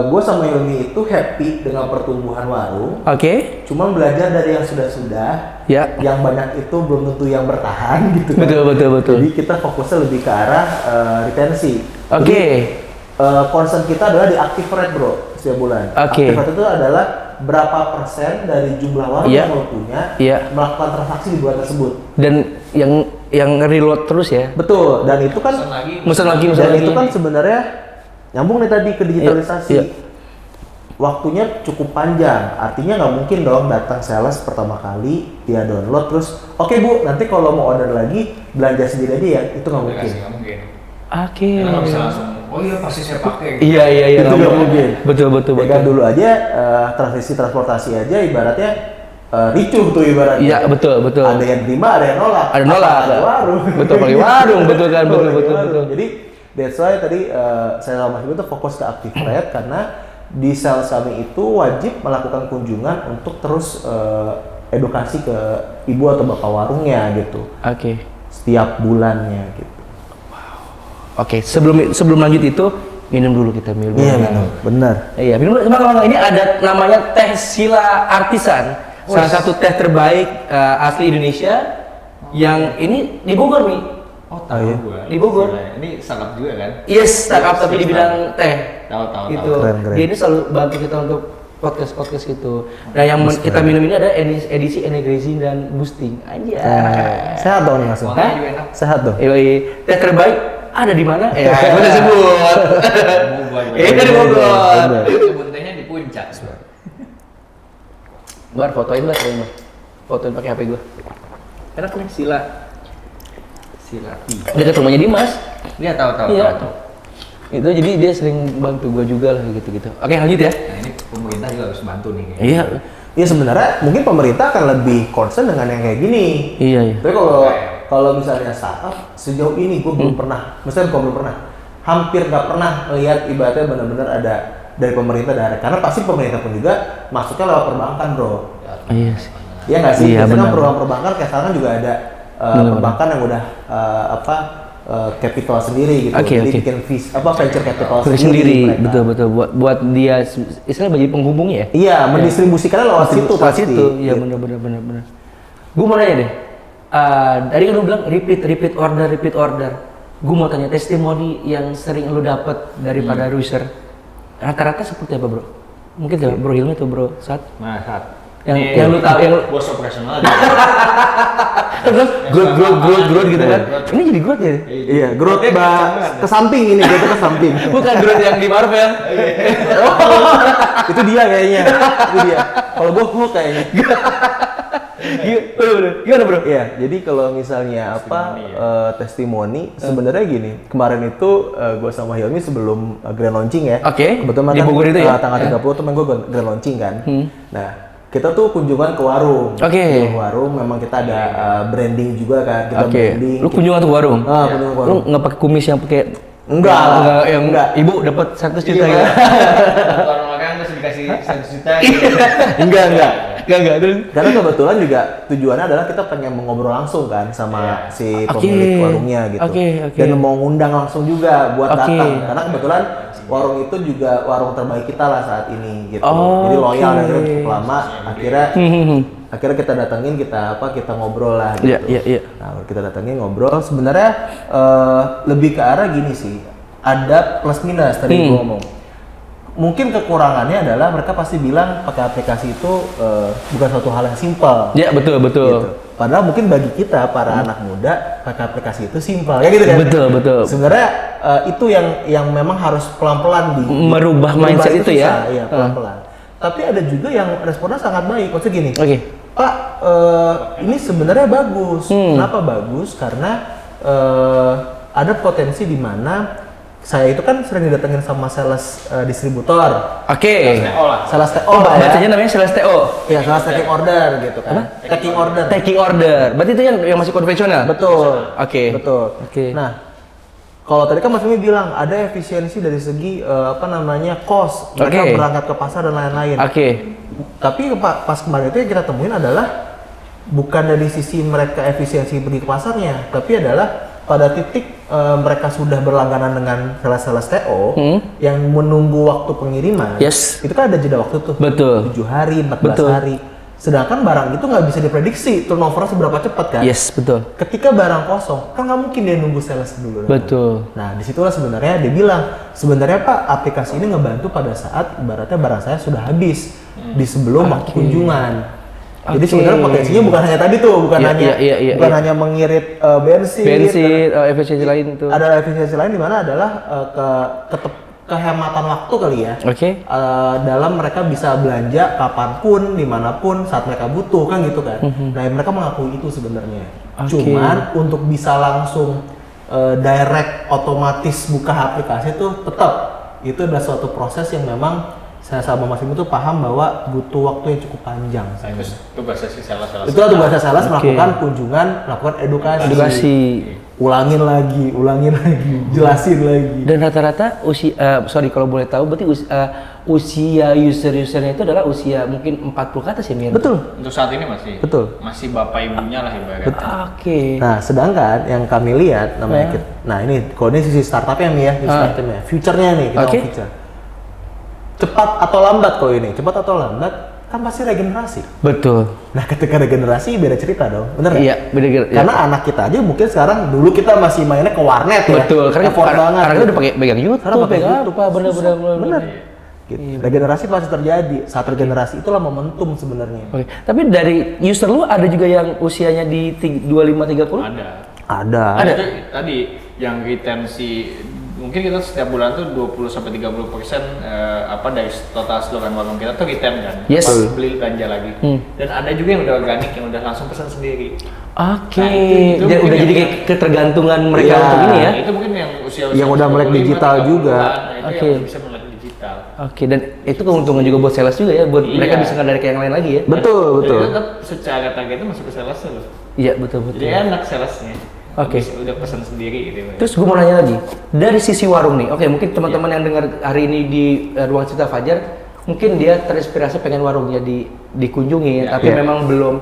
gue sama Yoni itu happy dengan pertumbuhan warung. Oke. Cuma belajar dari yang sudah-sudah, Ya. yang banyak itu belum tentu yang bertahan gitu. kan. Betul. Jadi kita fokusnya lebih ke arah retensi. Oke. Jadi, concern kita adalah di active rate bro setiap bulan. Oke. Active rate itu adalah berapa persen dari jumlah warung Iya. yang lo punya Iya. melakukan transaksi di bulan tersebut. Dan yang reload terus ya. Betul. Dan itu kan Musan lagi. dan itu kan sebenarnya nyambung nih tadi ke digitalisasi. Iya. Waktunya cukup panjang, artinya nggak mungkin dong datang sales pertama kali dia download terus, oke bu, nanti kalau mau order lagi belanja sendiri aja ya, itu nggak mungkin. Nggak mungkin. Oke. Karena nggak bisa langsung, oh iya pasti saya pakai. Iya. Itu nggak mungkin. Betul. Ya kan dulu aja transisi transportasi aja ibaratnya ricuh tuh ibaratnya. Iya betul. Ada yang terima, ada yang nolak. Ada nolak. Apalagi warung. Betul, apalagi warung, betul kan, Apalagi betul. warung. Jadi that's why tadi saya sama Mas Ibu tuh fokus ke active rate karena di sales kami itu wajib melakukan kunjungan untuk terus edukasi ke ibu atau bapak warungnya gitu. Oke. Setiap bulannya gitu. Oke, sebelum lanjut itu minum dulu kita minum. Iya minum, benar. Iya, minum dulu. Emang ini ada namanya teh Sila Artisan. Salah satu teh terbaik asli Indonesia yang ini di Bogor nih. Oh tahu iya. gua. Di Bogor. Gila, ini startup juga kan? Yes, startup tapi di bidang teh. Tahu. Gitu. Keren. Dia ini selalu bantu kita untuk podcast gitu. Nah, yang kita minum ini ada edisi energizing dan boosting. Aja. Sehat dong nih Mas. Wanginya juga enak. Sehat dong. Teh terbaik ada di mana? Ya, gue sebut. Ini di Bogor. Kebun tehnya di puncak. Bar fotoin lah kayaknya. Fotoin pakai HP gue. Enak nih Sila. Dekat rumahnya Dimas. Dia tahu. Iya. Itu jadi dia sering bantu gue juga lah gitu. Oke, lanjut ya. Nah ini pemerintah juga harus bantu nih kayaknya. Iya. Ya sebenarnya mungkin pemerintah akan lebih concern dengan yang kayak gini. Iya. Tapi kalau misalnya startup sejauh ini gue belum pernah, maksudnya gue belum pernah, hampir nggak pernah lihat ibaratnya benar-benar ada dari pemerintah karena pasti pemerintah pun juga masuknya lewat perbankan bro. Iya sih. Iya nggak sih? Iya, Biasanya kan benar. perusahaan perbankan kayak sekarang kan juga ada perbankan yang udah capital sendiri gitu. Oke, Jadi oke. bikin venture capital Sendiri. mereka. Betul. Buat dia istilahnya bagi penghubungnya ya. Iya, mendistribusikannya lewat situ Lewat pasti. situ. Iya Gitu. benar. Gue mau nanya deh. Tadi kan lu bilang repeat order. Gue mau tanya testimoni yang sering lu dapat daripada user. Rata-rata seperti apa bro? Mungkin gak bro Hilmi atau bro Sat? Nah saat Yang lu tahu yang bos operasional. growth gitu kan? Ini jadi growth ya? Iya, growth ke samping ini, growth ke samping. Bukan growth yang di Marvel. Itu dia kayaknya. Itu dia. Kalau gue Hulk kayaknya. Gimana bro? Iya, jadi kalau misalnya testimoni sebenarnya gini. Kemarin itu gue sama Hilmi sebelum grand launching ya. Oke, Kebetulan di Bogor itu ya? tanggal 30 tuh gue grand launching kan. Nah, kita tuh kunjungan ke warung. Oke. Ke warung memang kita ada branding juga kan. Kita Oke. branding. Lu kunjungan tuh warung? Kunjungan ke Lu warung. nggak pakai kumis yang pakai Enggak lah. yang Enggak. ibu dapat 100 juta gitu. Orang makan terus dikasih 100 juta. Enggak. Enggak terus. Karena kebetulan juga tujuannya adalah kita pengen mengobrol langsung kan sama si Oke. pemilik warungnya gitu. Oke. Dan mau ngundang langsung juga buat Oke. datang. Karena kebetulan warung itu juga warung terbaik kita lah saat ini gitu. Oh, Jadi loyal oke. dan cukup lama. Akhirnya kita datengin, kita ngobrol lah gitu. Iya. Nah, kita datengin ngobrol. Sebenarnya lebih ke arah gini sih. Ada plus minus tadi gue ngomong. Mungkin kekurangannya adalah mereka pasti bilang pakai aplikasi itu bukan suatu hal yang simpel. Ya betul. Gitu. Padahal mungkin bagi kita para anak muda pakai aplikasi itu simpel ya gitu kan. Betul. Sebenarnya itu yang memang harus pelan-pelan Merubah mindset itu ya. susah, iya, pelan-pelan. Tapi ada juga yang responnya sangat baik. Maksudnya gini. Oke. Pak, ini sebenarnya bagus. Kenapa bagus? Karena ada potensi di mana saya itu kan sering didatengin sama sales distributor. Oke. Sales TO Oh, Pak, ya. bacanya namanya sales TO. Iya, sales taking order gitu kan. Taking order. Taking order. Berarti itu yang masih konvensional. Betul. Oke. Betul. Oke. Nah, kalau tadi kan Mas Femi bilang ada efisiensi dari segi cost, mereka Oke. berangkat ke pasar dan lain-lain. Oke. Tapi pas kemarin itu yang kita temuin adalah bukan dari sisi mereka efisiensi pergi ke pasarnya, tapi adalah pada titik mereka sudah berlangganan dengan sales TO yang menunggu waktu pengiriman, Yes. itu kan ada jeda waktu tuh. Betul. 7 hari, 14 Betul. hari. Sedangkan barang itu nggak bisa diprediksi turnover seberapa cepat kan. Yes, betul. Ketika barang kosong, kan nggak mungkin dia nunggu sales dulu. Betul. Nah, disitulah sebenarnya dia bilang, sebenarnya Pak, aplikasi ini ngebantu pada saat ibaratnya barang saya sudah habis di sebelum waktu kunjungan. Jadi Oke. sebenarnya potensinya bukan hanya tadi tuh, bukan Iya, hanya iya, bukan iya. hanya mengirit bensin. Bensin, efisiensi lain itu. Ada efisiensi lain di mana adalah kehematan waktu kali ya. Oke. Dalam mereka bisa belanja kapanpun, dimanapun, saat mereka butuh kan gitu kan. Nah mereka mengakui itu sebenarnya. Oke. Cuman untuk bisa langsung direct otomatis buka aplikasi itu tetap itu adalah suatu proses yang memang saya sama Mas Bimo tuh paham bahwa butuh waktu yang cukup panjang. Nah, itu bahasa si salah-salah. Itu tuh bahasa sales Oke. melakukan kunjungan, melakukan edukasi. Ulangin lagi, jelasin lagi. Dan rata-rata usia, kalau boleh tahu, berarti usia user-usernya itu adalah usia mungkin 40 ke atas ya, Mir? Betul. Untuk saat ini masih. Betul. Masih bapak ibunya lah ibaratnya. Oke. Nah, sedangkan yang kami lihat namanya nah ini kalau ini sisi startupnya nih ya, startupnya, future-nya nih kita Oke. mau future. Cepat atau lambat kalau ini, cepat atau lambat kan pasti regenerasi. Betul. Nah, ketika regenerasi beda cerita dong, bener nggak? Iya, beda. Karena anak kita aja mungkin sekarang dulu kita masih mainnya ke warnet ya. Betul, karena effort banget. Karena udah pakai pegang Sekarang YouTube, pakai pegang YouTube. apa, bener-bener. Bener. Gitu. Regenerasi pasti terjadi. Saat regenerasi itulah momentum sebenarnya. Oke, tapi dari user lu ada juga yang usianya di 25-30? Ada. Ada. Itu tadi yang retensi mungkin kita setiap bulan tuh 20-30% apa dari total seluruh warung kita tuh retain kan. Yes. Pas beli belanja lagi. Dan ada juga yang udah organik yang udah langsung pesan sendiri. Oke, Nah, itu jadi mungkin udah yang- jadi kayak ketergantungan mereka Iya. untuk ini ya? Nah, itu mungkin yang usia Yang udah melek 25, digital 30-an, juga. Nah, itu Oke. yang bisa melek digital. Oke, dan itu keuntungan juga buat sales juga ya, buat Iya. mereka bisa ngedarik ke yang lain lagi ya? Betul, betul. Jadi tetap secara targetnya masuk ke sales loh. Iya, betul. Jadi enak salesnya. Oke. Habis udah pesan sendiri gitu. Terus gue mau nanya lagi, dari sisi warung nih, oke mungkin teman-teman yang dengar hari ini di Ruang Cerita Fajar, mungkin dia terinspirasi pengen warungnya dikunjungi, tapi Iya. memang belum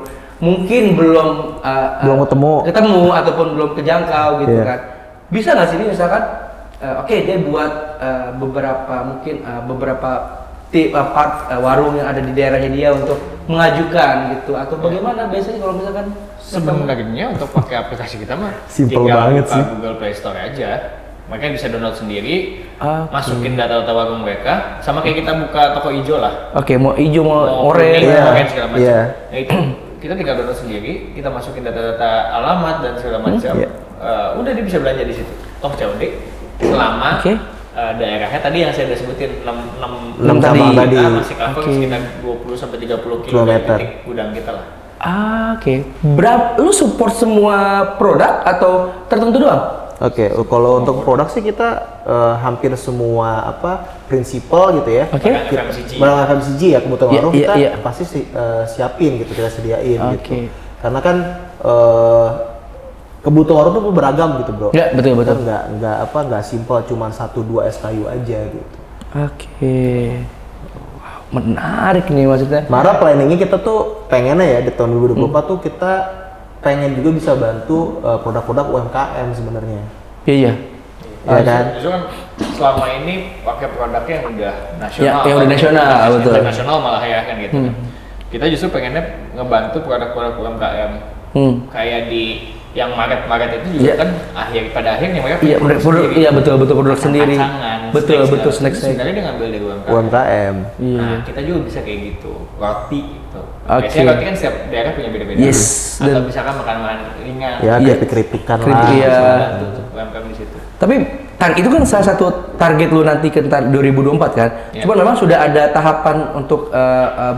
ketemu ataupun belum kejangkau gitu Iya. kan. Bisa nggak sih ini misalkan, oke dia buat beberapa part warung yang ada di daerahnya dia untuk mengajukan gitu, atau bagaimana biasanya kalau misalkan Sebenarnya untuk pakai aplikasi kita mah Simple tinggal banget buka sih. Google Play Store aja. Mereka bisa download sendiri, Oke. masukin data-data warung mereka, sama kayak kita buka toko hijau lah. Oke, mau hijau mau kuning, oranye. Iya. orange segala macam. Iya. Nah itu kita tinggal download sendiri, kita masukin data-data alamat dan segala macam. Iya. Udah dia bisa belanja di situ. Toh COD selama Oke. daerahnya tadi yang saya udah sebutin 6 cabang tadi. masih cover Oke. sekitar 20-30 km Kilometer. dari titik gudang kita lah. Oke. Lu support semua produk atau tertentu doang? Oke, kalau untuk produk sih kita hampir semua prinsipal gitu ya. Oke. Barang FMCG. Barang FMCG ya, kebutuhan Iya, warung iya, kita iya. pasti siapin gitu, kita sediain gitu. Oke. Karena kan kebutuhan warung tuh beragam gitu, Bro. Ya, betul. Kita nggak simpel cuman 1-2 SKU aja gitu. Oke. Wow, menarik nih maksudnya. Mara planningnya kita tuh pengennya ya di tahun 2024 tuh kita pengen juga bisa bantu produk-produk UMKM sebenarnya. Iya. Ya kan? Justru kan selama ini pakai produknya yang udah nasional. Ya, yang udah nasional, betul. Nasional malah ya kan gitu. Kita justru pengennya ngebantu produk-produk UMKM. Kayak di yang Maret itu juga Iya. kan pada akhirnya mereka Iya, punya produk sendiri. iya betul produk sendiri. Kacang-kacangan, Betul snack. snack. Sebenarnya dia ngambil dari UMKM. UMKM. Iya. Nah, kita juga bisa kayak gitu. Roti gitu. Oke. Biasanya roti kan setiap daerah punya beda-beda. Yes, Atau dan- misalkan makanan ringan. Ya, Iya. keripik-keripikan lah. Keripik, iya. Bisa bantu tuh UMKM di situ. Tapi itu kan salah satu target lu nanti ke 2024 kan. Iya. Cuma memang sudah ada tahapan untuk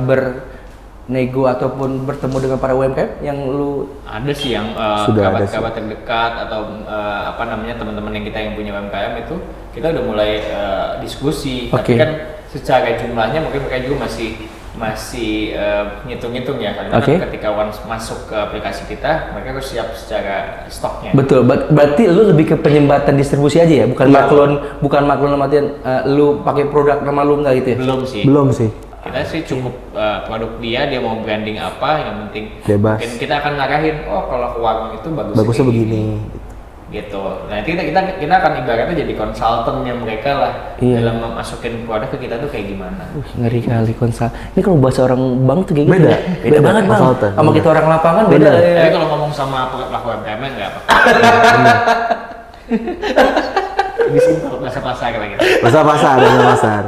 bernego ataupun bertemu dengan para UMKM yang lu Ada sih yang Sudah ada sih. kerabat terdekat atau teman-teman yang kita yang punya UMKM itu kita udah mulai diskusi. Oke. Tapi kan secara jumlahnya mungkin mereka juga masih ngitung-ngitung ya karena Oke. kan ketika once masuk ke aplikasi kita mereka harus siap secara stoknya. betul. Berarti lu lebih ke penyembatan distribusi aja ya, bukan Iya. maklun dalam artian lu pakai produk nama lu nggak gitu ya? Belum sih. Belum sih. Kita sih cukup produk dia mau branding apa yang penting Bebas. mungkin kita akan ngarahin kalau ke warung itu Bagusnya kayak begini. gini. gitu. Nah kita akan ibaratnya jadi konsultannya mereka lah Iya. dalam masukin produk ke kita tuh kayak gimana. Ngeri kali konsul. Ini kalau bahasa orang bank tuh kayak gitu. Beda. ya? Beda banget bang. Konsultan. Sama kita orang lapangan beda. Bener. Ya. Tapi kalau ngomong sama pelaku UMKM nggak apa. Bisa bahasa pasar lagi. Bahasa pasar.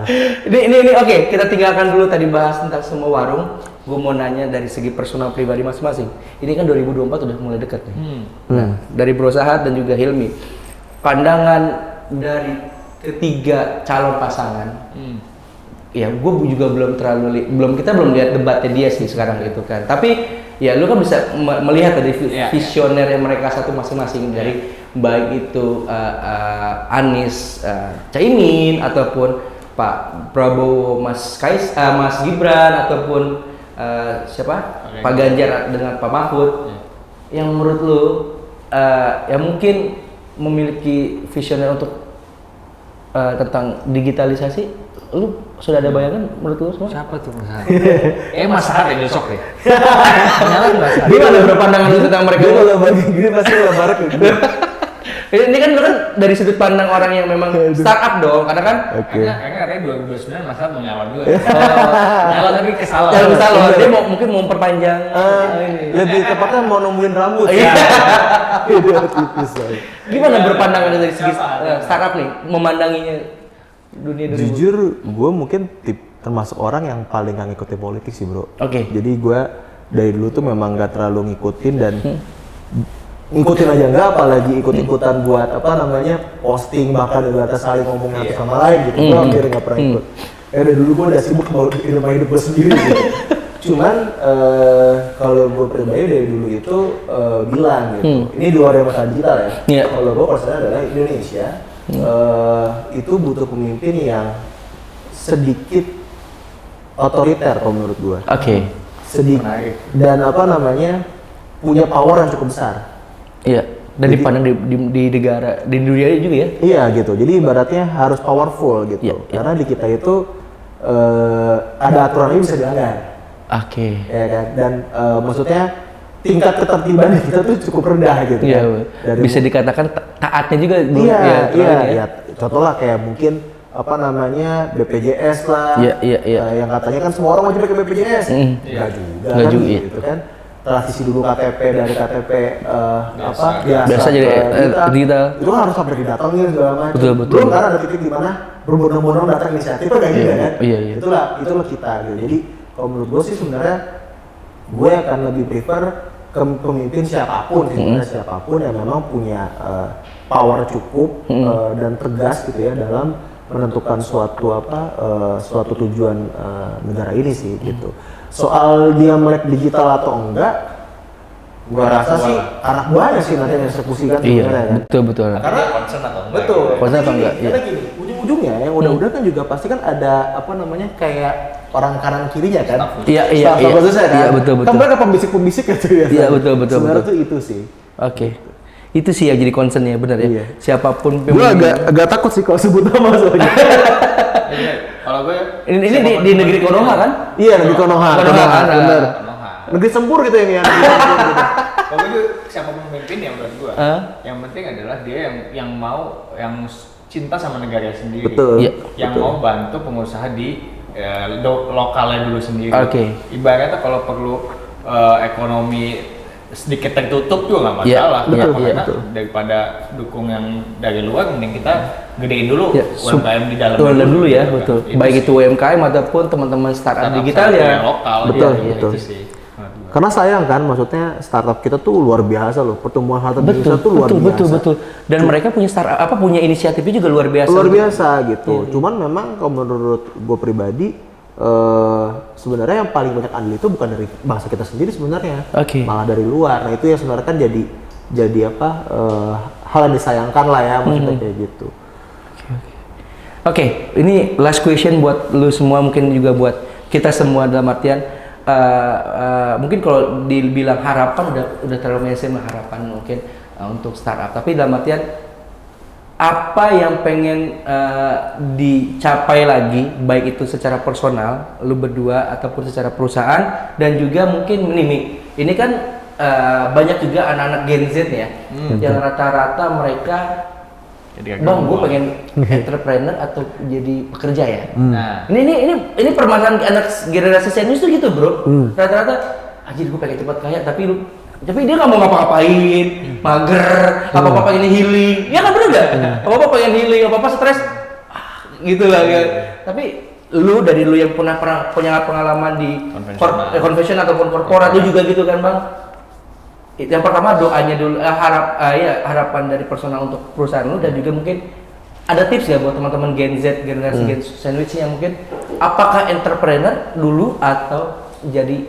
Ini oke, kita tinggalkan dulu tadi bahas tentang semua warung. Gue mau nanya dari segi personal pribadi masing-masing. Ini kan 2024 udah mulai dekat nih. Nah, dari Bro Sahat dan juga Hilmi, pandangan dari ketiga calon pasangan. Ya, gue juga kita belum lihat debatnya dia sih sekarang gitu kan. Tapi ya lu kan bisa melihat dari visioner yang mereka satu masing-masing dari baik itu Anies, Caimin ataupun Pak Prabowo, Mas Gibran ataupun siapa? Pak Ganjar dengan Pak Mahfud. Yang menurut lu yang mungkin memiliki visioner untuk tentang digitalisasi, lu sudah ada bayangan menurut lu semua? Siapa tuh Mas Sahat? Mas Sahat yang nyosok deh. Nyala nggak sih? Gimana berpandangan lu tentang mereka? Gue kalau bagi gini pasti lebaran gitu. Ini kan lu kan dari sudut pandang orang yang memang startup dong, karena kan Oke. Karena katanya 2029 Mas Sahat mau nyalon juga. Nyalon tapi kesalon. yang misalnya dia mungkin mau memperpanjang Lebih tepatnya mau nungguin rambut. Iya. Iya, tipis. Gimana berpandangan dari segi startup nih, memandanginya dunia 2000? Jujur, gue mungkin termasuk orang yang paling gak ngikutin politik sih bro. Oke. Jadi gue dari dulu tuh memang gak terlalu ngikutin dan ngikutin aja enggak, apalagi ikut-ikutan buat apa namanya posting bahkan juga saling ngomong satu sama lain gitu. Gue akhirnya gak pernah ikut. Dari dulu gue udah sibuk mau hidup gue sendiri gitu. Cuman kalau gue pribadi dari dulu itu bilang gitu. Ini di luar yang masalah digital ya. Iya. Kalau gue percaya adalah Indonesia itu butuh pemimpin yang sedikit otoriter kalau menurut gue. Oke. Sedikit dan apa namanya punya power yang cukup besar. Iya. Dan dipandang di negara, di dunia juga ya? Iya gitu. Jadi ibaratnya harus powerful gitu. Iya, iya. Karena di kita itu ada aturannya bisa dilanggar. Oke. Ya kan? Dan maksudnya tingkat ketertiban di kita tuh cukup rendah gitu. Iya, kan? bisa dikatakan taatnya juga belum Iya. ya. Contoh lah kayak mungkin apa namanya BPJS lah. Iya. Yang katanya kan semua orang wajib pakai BPJS. Enggak juga. Nggak kan, juga, iya. gitu kan. Transisi dulu KTP dari KTP Biasa jadi digital. Itu kan harus sampai didatangin segala macam. Betul. Belum kan ada titik di mana berbondong-bondong datang inisiatif kayak gitu kan. Iya. Itulah kita gitu. Jadi kalau menurut gue sih sebenarnya gue akan lebih prefer ke pemimpin siapapun sebenarnya siapapun yang memang punya power cukup dan tegas gitu ya dalam menentukan suatu tujuan negara ini sih gitu. Soal dia melek digital atau enggak, gua rasa sih anak buahnya sih nanti yang eksekusikan sebenarnya kan. Betul. Karena concern atau enggak? Betul. Concern atau enggak, Karena gini, ujung-ujungnya yang udah-udah kan juga pasti kan ada apa namanya kayak orang kanan kirinya kan. Iya. Staff khususnya kan. Iya, betul. Kan mereka pembisik-pembisik gitu ya. Iya, betul. Sebenarnya tuh itu sih. Oke. Itu sih yang jadi concernnya, benar ya. Iya. Siapapun Gua agak takut sih kalau sebut nama soalnya. Kalau gue ini di negeri Konoha kan? Iya, negeri Konoha. Konoha, Bener. Konoha. Negeri Sempur gitu yang gitu. Kalau gue siapapun pemimpin yang menurut gue, yang penting adalah dia yang mau yang cinta sama negara sendiri. Betul. Iya. Yang mau bantu pengusaha di lokalnya dulu sendiri. Oke. Ibaratnya kalau perlu ekonomi sedikit tertutup juga nggak Iya, masalah. betul, Karena iya, betul. daripada dukung yang dari luar, mending kita gedein dulu Ya, UMKM di dalam dulu ya, gitu kan. betul. Baik itu UMKM ataupun teman-teman startup digital ya. yang lokal. Betul, Iya, betul. Itu sih. Karena sayang kan, maksudnya startup kita tuh luar biasa loh. Pertumbuhan startup di Indonesia tuh luar biasa. Betul. Dan mereka punya startup punya inisiatifnya juga luar biasa. Luar biasa gitu. Cuman memang kalau menurut gue pribadi, sebenarnya yang paling banyak andil itu bukan dari bangsa kita sendiri sebenarnya, Oke. malah dari luar. Nah itu yang sebenarnya kan jadi apa hal yang disayangkan lah ya maksudnya kayak gitu. Oke, ini last question buat lu semua, mungkin juga buat kita semua dalam artian mungkin kalau dibilang harapan udah terlalu mainstream lah harapan mungkin untuk startup. Tapi dalam artian apa yang pengen dicapai lagi, baik itu secara personal lu berdua ataupun secara perusahaan, dan juga mungkin ini kan banyak juga anak-anak Gen Z ya, yang rata-rata mereka, Jadi bang, gue pengen entrepreneur atau jadi pekerja ya. Nah, Ini permasalahan anak generasi senior itu gitu bro. Rata-rata, anjir gue pengen cepat kaya, tapi dia nggak mau ngapa-ngapain, mager, apa-apa pengen healing, ya kan bener nggak? Apa-apa pengen healing, apa-apa stres, gitu lah kan. Tapi dari lu yang punya pengalaman di konvensional ataupun korporat, lu juga gitu kan bang? Yang pertama doanya dulu, harapan dari personal untuk perusahaan lu, dan juga mungkin ada tips ya buat teman-teman Gen Z, generasi Gen Sandwich yang mungkin apakah entrepreneur dulu atau jadi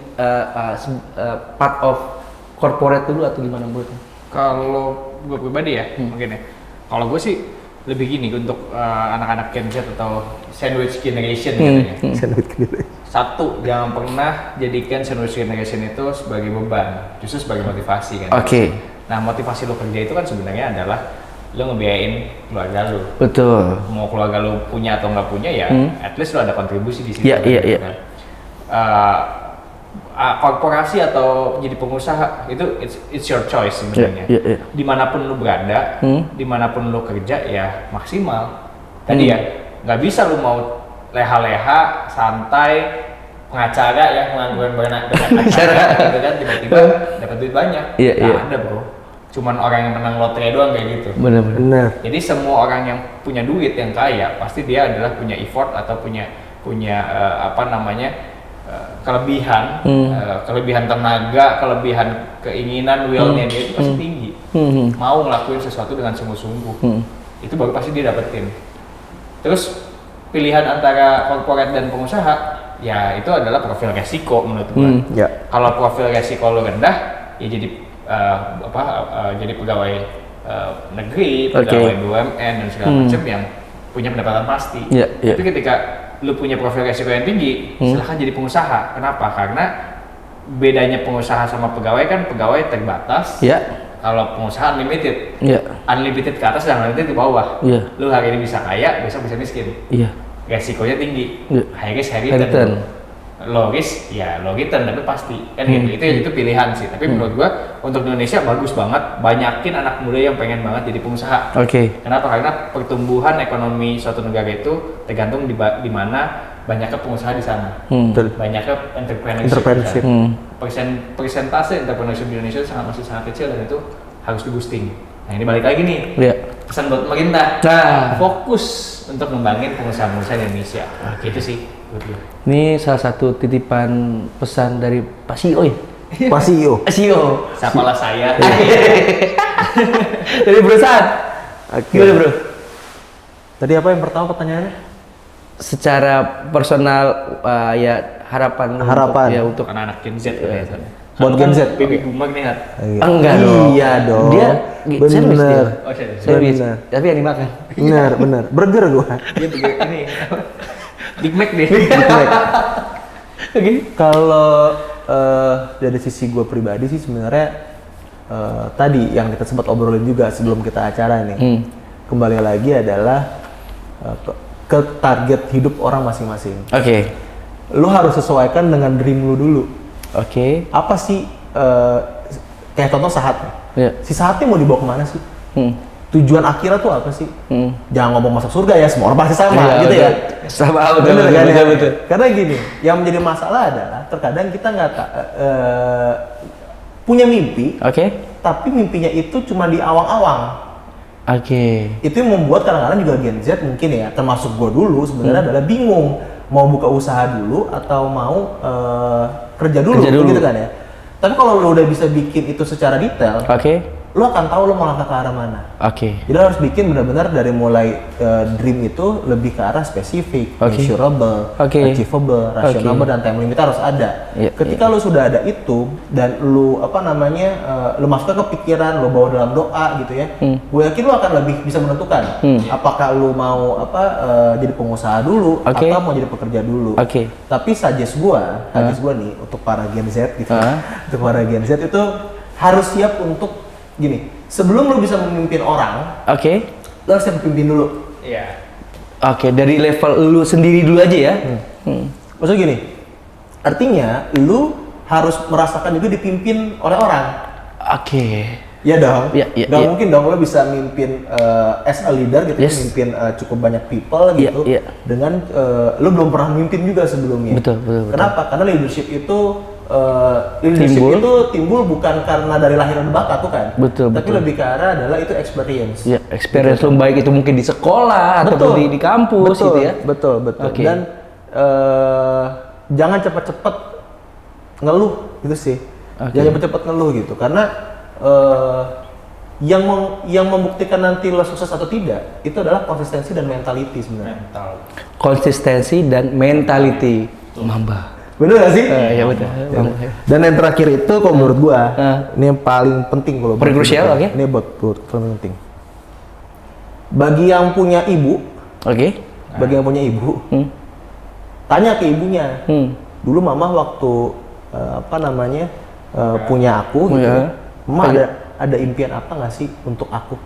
part of corporate dulu atau gimana bro? kalau gue pribadi ya, mungkin ya. Kalau gue sih lebih gini untuk anak-anak Gen Z atau sandwich generation katanya. Sandwich gitu. Satu, jangan pernah jadikan sandwich generation itu sebagai beban, justru sebagai motivasi kan. Oke. Nah, motivasi lo kerja itu kan sebenarnya adalah lo ngebiayain keluarga lo. Betul. Mau keluarga lo punya atau nggak punya ya, at least lo ada kontribusi di situ. Iya, iya. Kan? Korporasi atau jadi pengusaha itu it's your choice sebenarnya. Iya. Dimanapun lu berada, dimanapun lu kerja ya maksimal. Tadi ya nggak bisa lu mau leha-leha, santai, pengacara ya mengangguran banyak acara gitu kan, tiba-tiba dapat duit banyak. Iya. Ada bro. Cuman orang yang menang lotre doang kayak gitu. Benar. Jadi semua orang yang punya duit, yang kaya, pasti dia adalah punya effort atau punya kelebihan tenaga, kelebihan keinginan, willnya dia itu pasti tinggi. Mau ngelakuin sesuatu dengan sungguh-sungguh, itu baru pasti dia dapetin. Terus pilihan antara korporat dan pengusaha, ya itu adalah profil resiko menurut gue. Kalau profil resiko lo rendah, ya jadi jadi pegawai negeri, pegawai BUMN dan segala macam yang punya pendapatan pasti. Tapi ketika lu punya profil resiko yang tinggi, silahkan jadi pengusaha. Kenapa? Karena bedanya pengusaha sama pegawai kan, pegawai terbatas. Kalau pengusaha unlimited. Unlimited ke atas dan unlimited ke bawah. Lu hari ini bisa kaya, besok bisa miskin. Resikonya tinggi. High risk, high return. Low risk, ya low return, tapi pasti kan gitu. Itu pilihan sih. Tapi menurut gua untuk Indonesia bagus banget, banyakin anak muda yang pengen banget jadi pengusaha. Kenapa? Karena pertumbuhan ekonomi suatu negara itu tergantung di mana banyaknya pengusaha di sana. Banyaknya entrepreneurship. Persentase entrepreneurship di Indonesia masih sangat kecil, dan itu harus di boosting. Nah, ini balik lagi nih. Pesan buat pemerintah. Fokus untuk ngembangin pengusaha-pengusaha di Indonesia. Gitu sih. Ini salah satu titipan pesan dari Pak CEO ya? Pak CEO. CEO. Sapalah saya. Dari perusahaan. Gimana bro? Tadi apa yang pertama pertanyaannya? Secara personal ya harapan untuk anak-anak Gen Z ya. Buat Gen Z. Baby boomer nih kan? Enggak dong. Iya dong. Dia bener. Service. Tapi yang dimakan. Bener. Burger gua. Dia ini Big Mac deh. Kalau dari sisi gue pribadi sih sebenarnya tadi yang kita sempat obrolin juga sebelum kita acara nih, kembali lagi adalah ke target hidup orang masing-masing. Lu harus sesuaikan dengan dream lu dulu. Apa sih kayak contoh Sahat. Si Sahatnya mau dibawa kemana sih? Tujuan akhirnya tuh apa sih? Jangan ngomong masuk surga ya, semua orang pasti sama gitu ya. Sama, betul. Karena gini, yang menjadi masalah adalah terkadang kita nggak punya mimpi, tapi mimpinya itu cuma di awang-awang. Itu yang membuat kadang-kadang juga Gen Z mungkin ya, termasuk gue dulu sebenarnya adalah bingung mau buka usaha dulu atau mau kerja dulu gitu kan ya. Tapi kalau lo udah bisa bikin itu secara detail, lo akan tahu lo mau langkah ke arah mana. Jadi lo harus bikin benar-benar dari mulai dream itu lebih ke arah spesifik, measurable, achievable, rasional, dan time limit harus ada. Ketika lo sudah ada itu dan lo lo masuk ke pikiran, lo bawa dalam doa gitu ya, gue yakin lo akan lebih bisa menentukan apakah lo mau jadi pengusaha dulu atau mau jadi pekerja dulu. Tapi suggest gue nih untuk para Gen Z gitu, untuk para Gen Z itu harus siap untuk gini, sebelum lu bisa memimpin orang, lu harus siap memimpin dulu. Dari level lu sendiri dulu aja ya. Maksudnya gini, artinya lu harus merasakan juga dipimpin oleh orang. Oke. Iya dong. Iya, iya, Gak iya. mungkin dong lo bisa mimpin as a leader gitu, Yes. mimpin cukup banyak people Iya, gitu, iya. dengan lo belum pernah mimpin juga sebelumnya. Betul, betul, betul. Kenapa? Karena leadership itu timbul bukan karena dari lahir dan bakat tuh kan. Betul, Tapi betul. lebih ke arah adalah itu experience. Ya, experience lu baik itu mungkin di sekolah atau di kampus betul, gitu ya. Betul. Oke. Dan jangan cepet-cepet ngeluh gitu sih. Oke. Jangan cepet-cepet ngeluh gitu, karena yang membuktikan nanti lo sukses atau tidak itu adalah konsistensi dan mentality sebenarnya. Mental. Konsistensi dan mentality. Mamba. Bener gak sih? Ya betul. Mamba. Dan yang terakhir itu kalau menurut gua, ini yang paling penting kalau Paling menurut krusial, gua. oke. Ini buat paling penting. Bagi yang punya ibu, Oke. bagi yang punya ibu, Hmm. tanya ke ibunya. Hmm. Dulu mama waktu punya aku gitu, Ya. mama ada impian apa nggak sih untuk aku?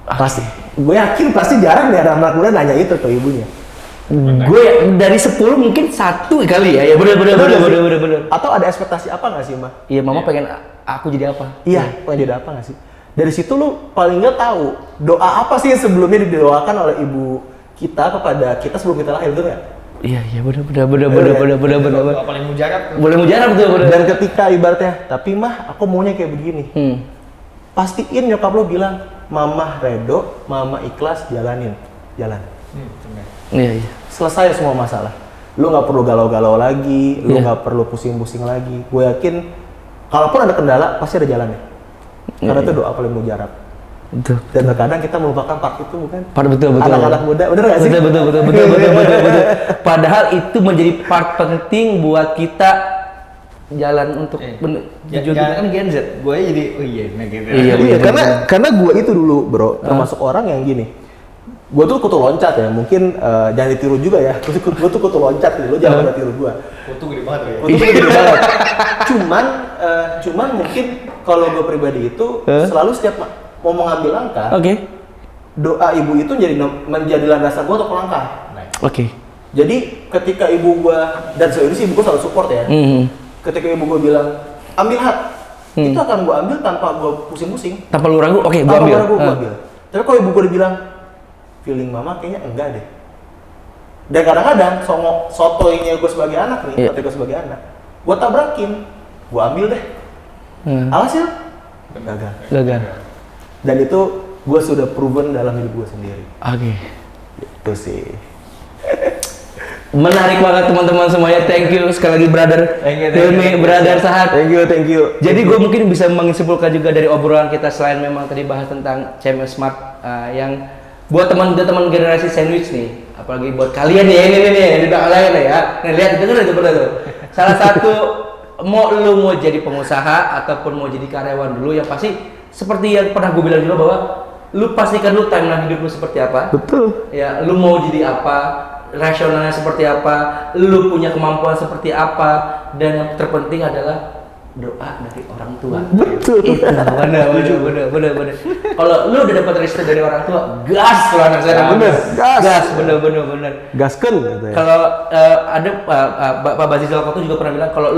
Pasti, gue yakin pasti jarang deh anak muda nanya itu ke ibunya. Gue dari 10 mungkin 1 kali ya. Ya bener. Bener. Atau ada ekspektasi apa nggak sih, Ma? Iya, mama pengen aku jadi apa? Iya, pengen jadi apa nggak sih? Dari situ lu paling nggak tahu doa apa sih yang sebelumnya didoakan oleh ibu kita kepada kita sebelum kita lahir, betul nggak? Iya, bener. Paling mujarab tuh. Boleh mujarab tuh, bener. Dan ketika ibaratnya, tapi mah aku maunya kayak begini. Pastiin nyokap lo bilang, mama redo, mama ikhlas, jalan. Bener. Iya. Selesai semua masalah. Lu nggak perlu galau-galau lagi, lu Iya. nggak perlu pusing-pusing lagi. Gue yakin, kalaupun ada kendala, pasti ada jalannya. Karena itu doa paling mujarab. Betul. Dan terkadang kita melupakan part itu, bukan? Betul. Anak-anak muda, bener nggak sih? Betul. Padahal itu menjadi part penting buat kita jalan untuk Jangan kan Gen Z. Gue jadi gitu. Iya, Iya, karena gue itu dulu, bro, termasuk orang yang gini. Gue tuh kutu loncat ya, mungkin jangan ditiru juga ya. Gue tuh kutu loncat gitu, lo jangan pernah tiru gue. Kutu gede banget ya. Kutu gede banget. Cuman mungkin kalau gue pribadi itu selalu setiap mau mengambil langkah, doa ibu itu menjadi landasan gue untuk melangkah. Oke. Jadi ketika ibu gue, dan sejauh ini sih ibu gue selalu support ya. Ketika ibu gue bilang, ambil hat, itu akan gue ambil tanpa gue pusing-pusing. Tanpa lu ragu, oke, gua Tanpa ambil. ragu gue ambil. Tapi kalau ibu gue udah bilang, feeling mama kayaknya enggak deh. Dan kadang-kadang sotoinya gue sebagai anak nih, Iya. ketika sebagai anak, gue tabrakin, gue ambil deh. Alhasil gagal. Dan itu gue sudah proven dalam hidup gue sendiri. Oke. Itu sih. Menarik banget teman-teman semuanya. Thank you sekali lagi brother. Thank you. Hilmi, brother Sahat. Thank you. Jadi gue mungkin bisa menyimpulkan juga dari obrolan kita, selain memang tadi bahas tentang CMS Smart yang buat teman-teman generasi sandwich nih, apalagi buat kalian nih, ini nih yang di belakang lain nih ya. Nih lihat, denger itu bener tuh. Salah satu mau jadi pengusaha ataupun mau jadi karyawan dulu, yang pasti seperti yang pernah gue bilang juga bahwa lu pastikan lu timeline hidup lu seperti apa. Betul. Ya, lu mau jadi apa, rasionalnya seperti apa, lu punya kemampuan seperti apa, dan yang terpenting adalah doa dari orang tua. Betul. Itu bener. Kalau lu udah dapat restu dari orang tua, gas kalau anak saya. Bener, gas. Bener. Gasken gitu ya. Kalau ada Pak Bazizal Koto juga pernah bilang, kalau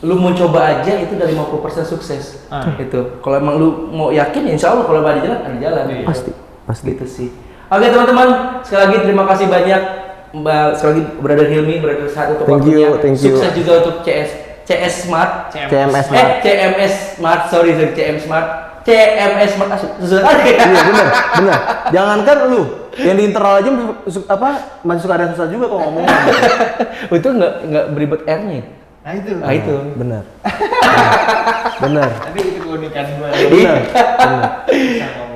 lu mau coba aja itu udah 50% sukses. Itu. Kalau emang lu mau yakin, insya Allah kalau ada jalan, ada jalan. Pasti. Gitu sih. Oke teman-teman, sekali lagi terima kasih banyak sekali lagi Brother Hilmi, Brother Sahat untuk Thank you, waktunya. thank you. Sukses juga untuk CS Smart. CMS Smart. CMS Smart, sorry CM Smart. CMS Smart susah kali ya. Iya bener. Jangankan lu, yang di internal aja masih suka ada susah juga kok ngomong. Itu nggak beribet R-nya. Nah itu. Bener. Bener. Nanti itu keunikan gue. Bener.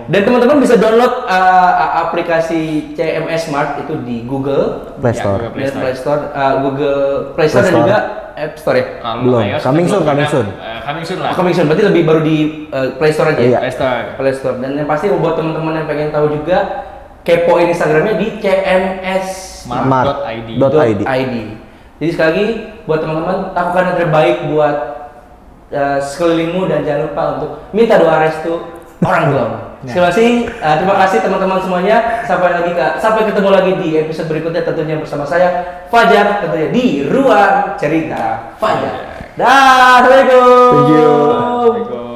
Dan teman-teman bisa download aplikasi CMS Smart itu di Google Play Store. Play Store. Play Store, Google Play Store dan Play Store. juga App Store ya. Kalau Belum. iOS Coming belum soon, ada. coming soon. Coming soon lah. Coming soon, berarti lebih baru di Play Store aja. Iya. Play Store. Play Store. Dan yang pasti buat teman-teman yang pengen tahu juga, kepoin Instagramnya di cms.id. Smart.id. Jadi sekali lagi buat teman-teman, lakukan yang terbaik buat sekelilingmu dan jangan lupa untuk minta doa restu orang tuamu. Terima kasih teman-teman semuanya. Sampai ketemu lagi di episode berikutnya tentunya bersama saya Fajar, tentunya di Ruang Cerita Fajar. Dah, assalamualaikum. Assalamualaikum.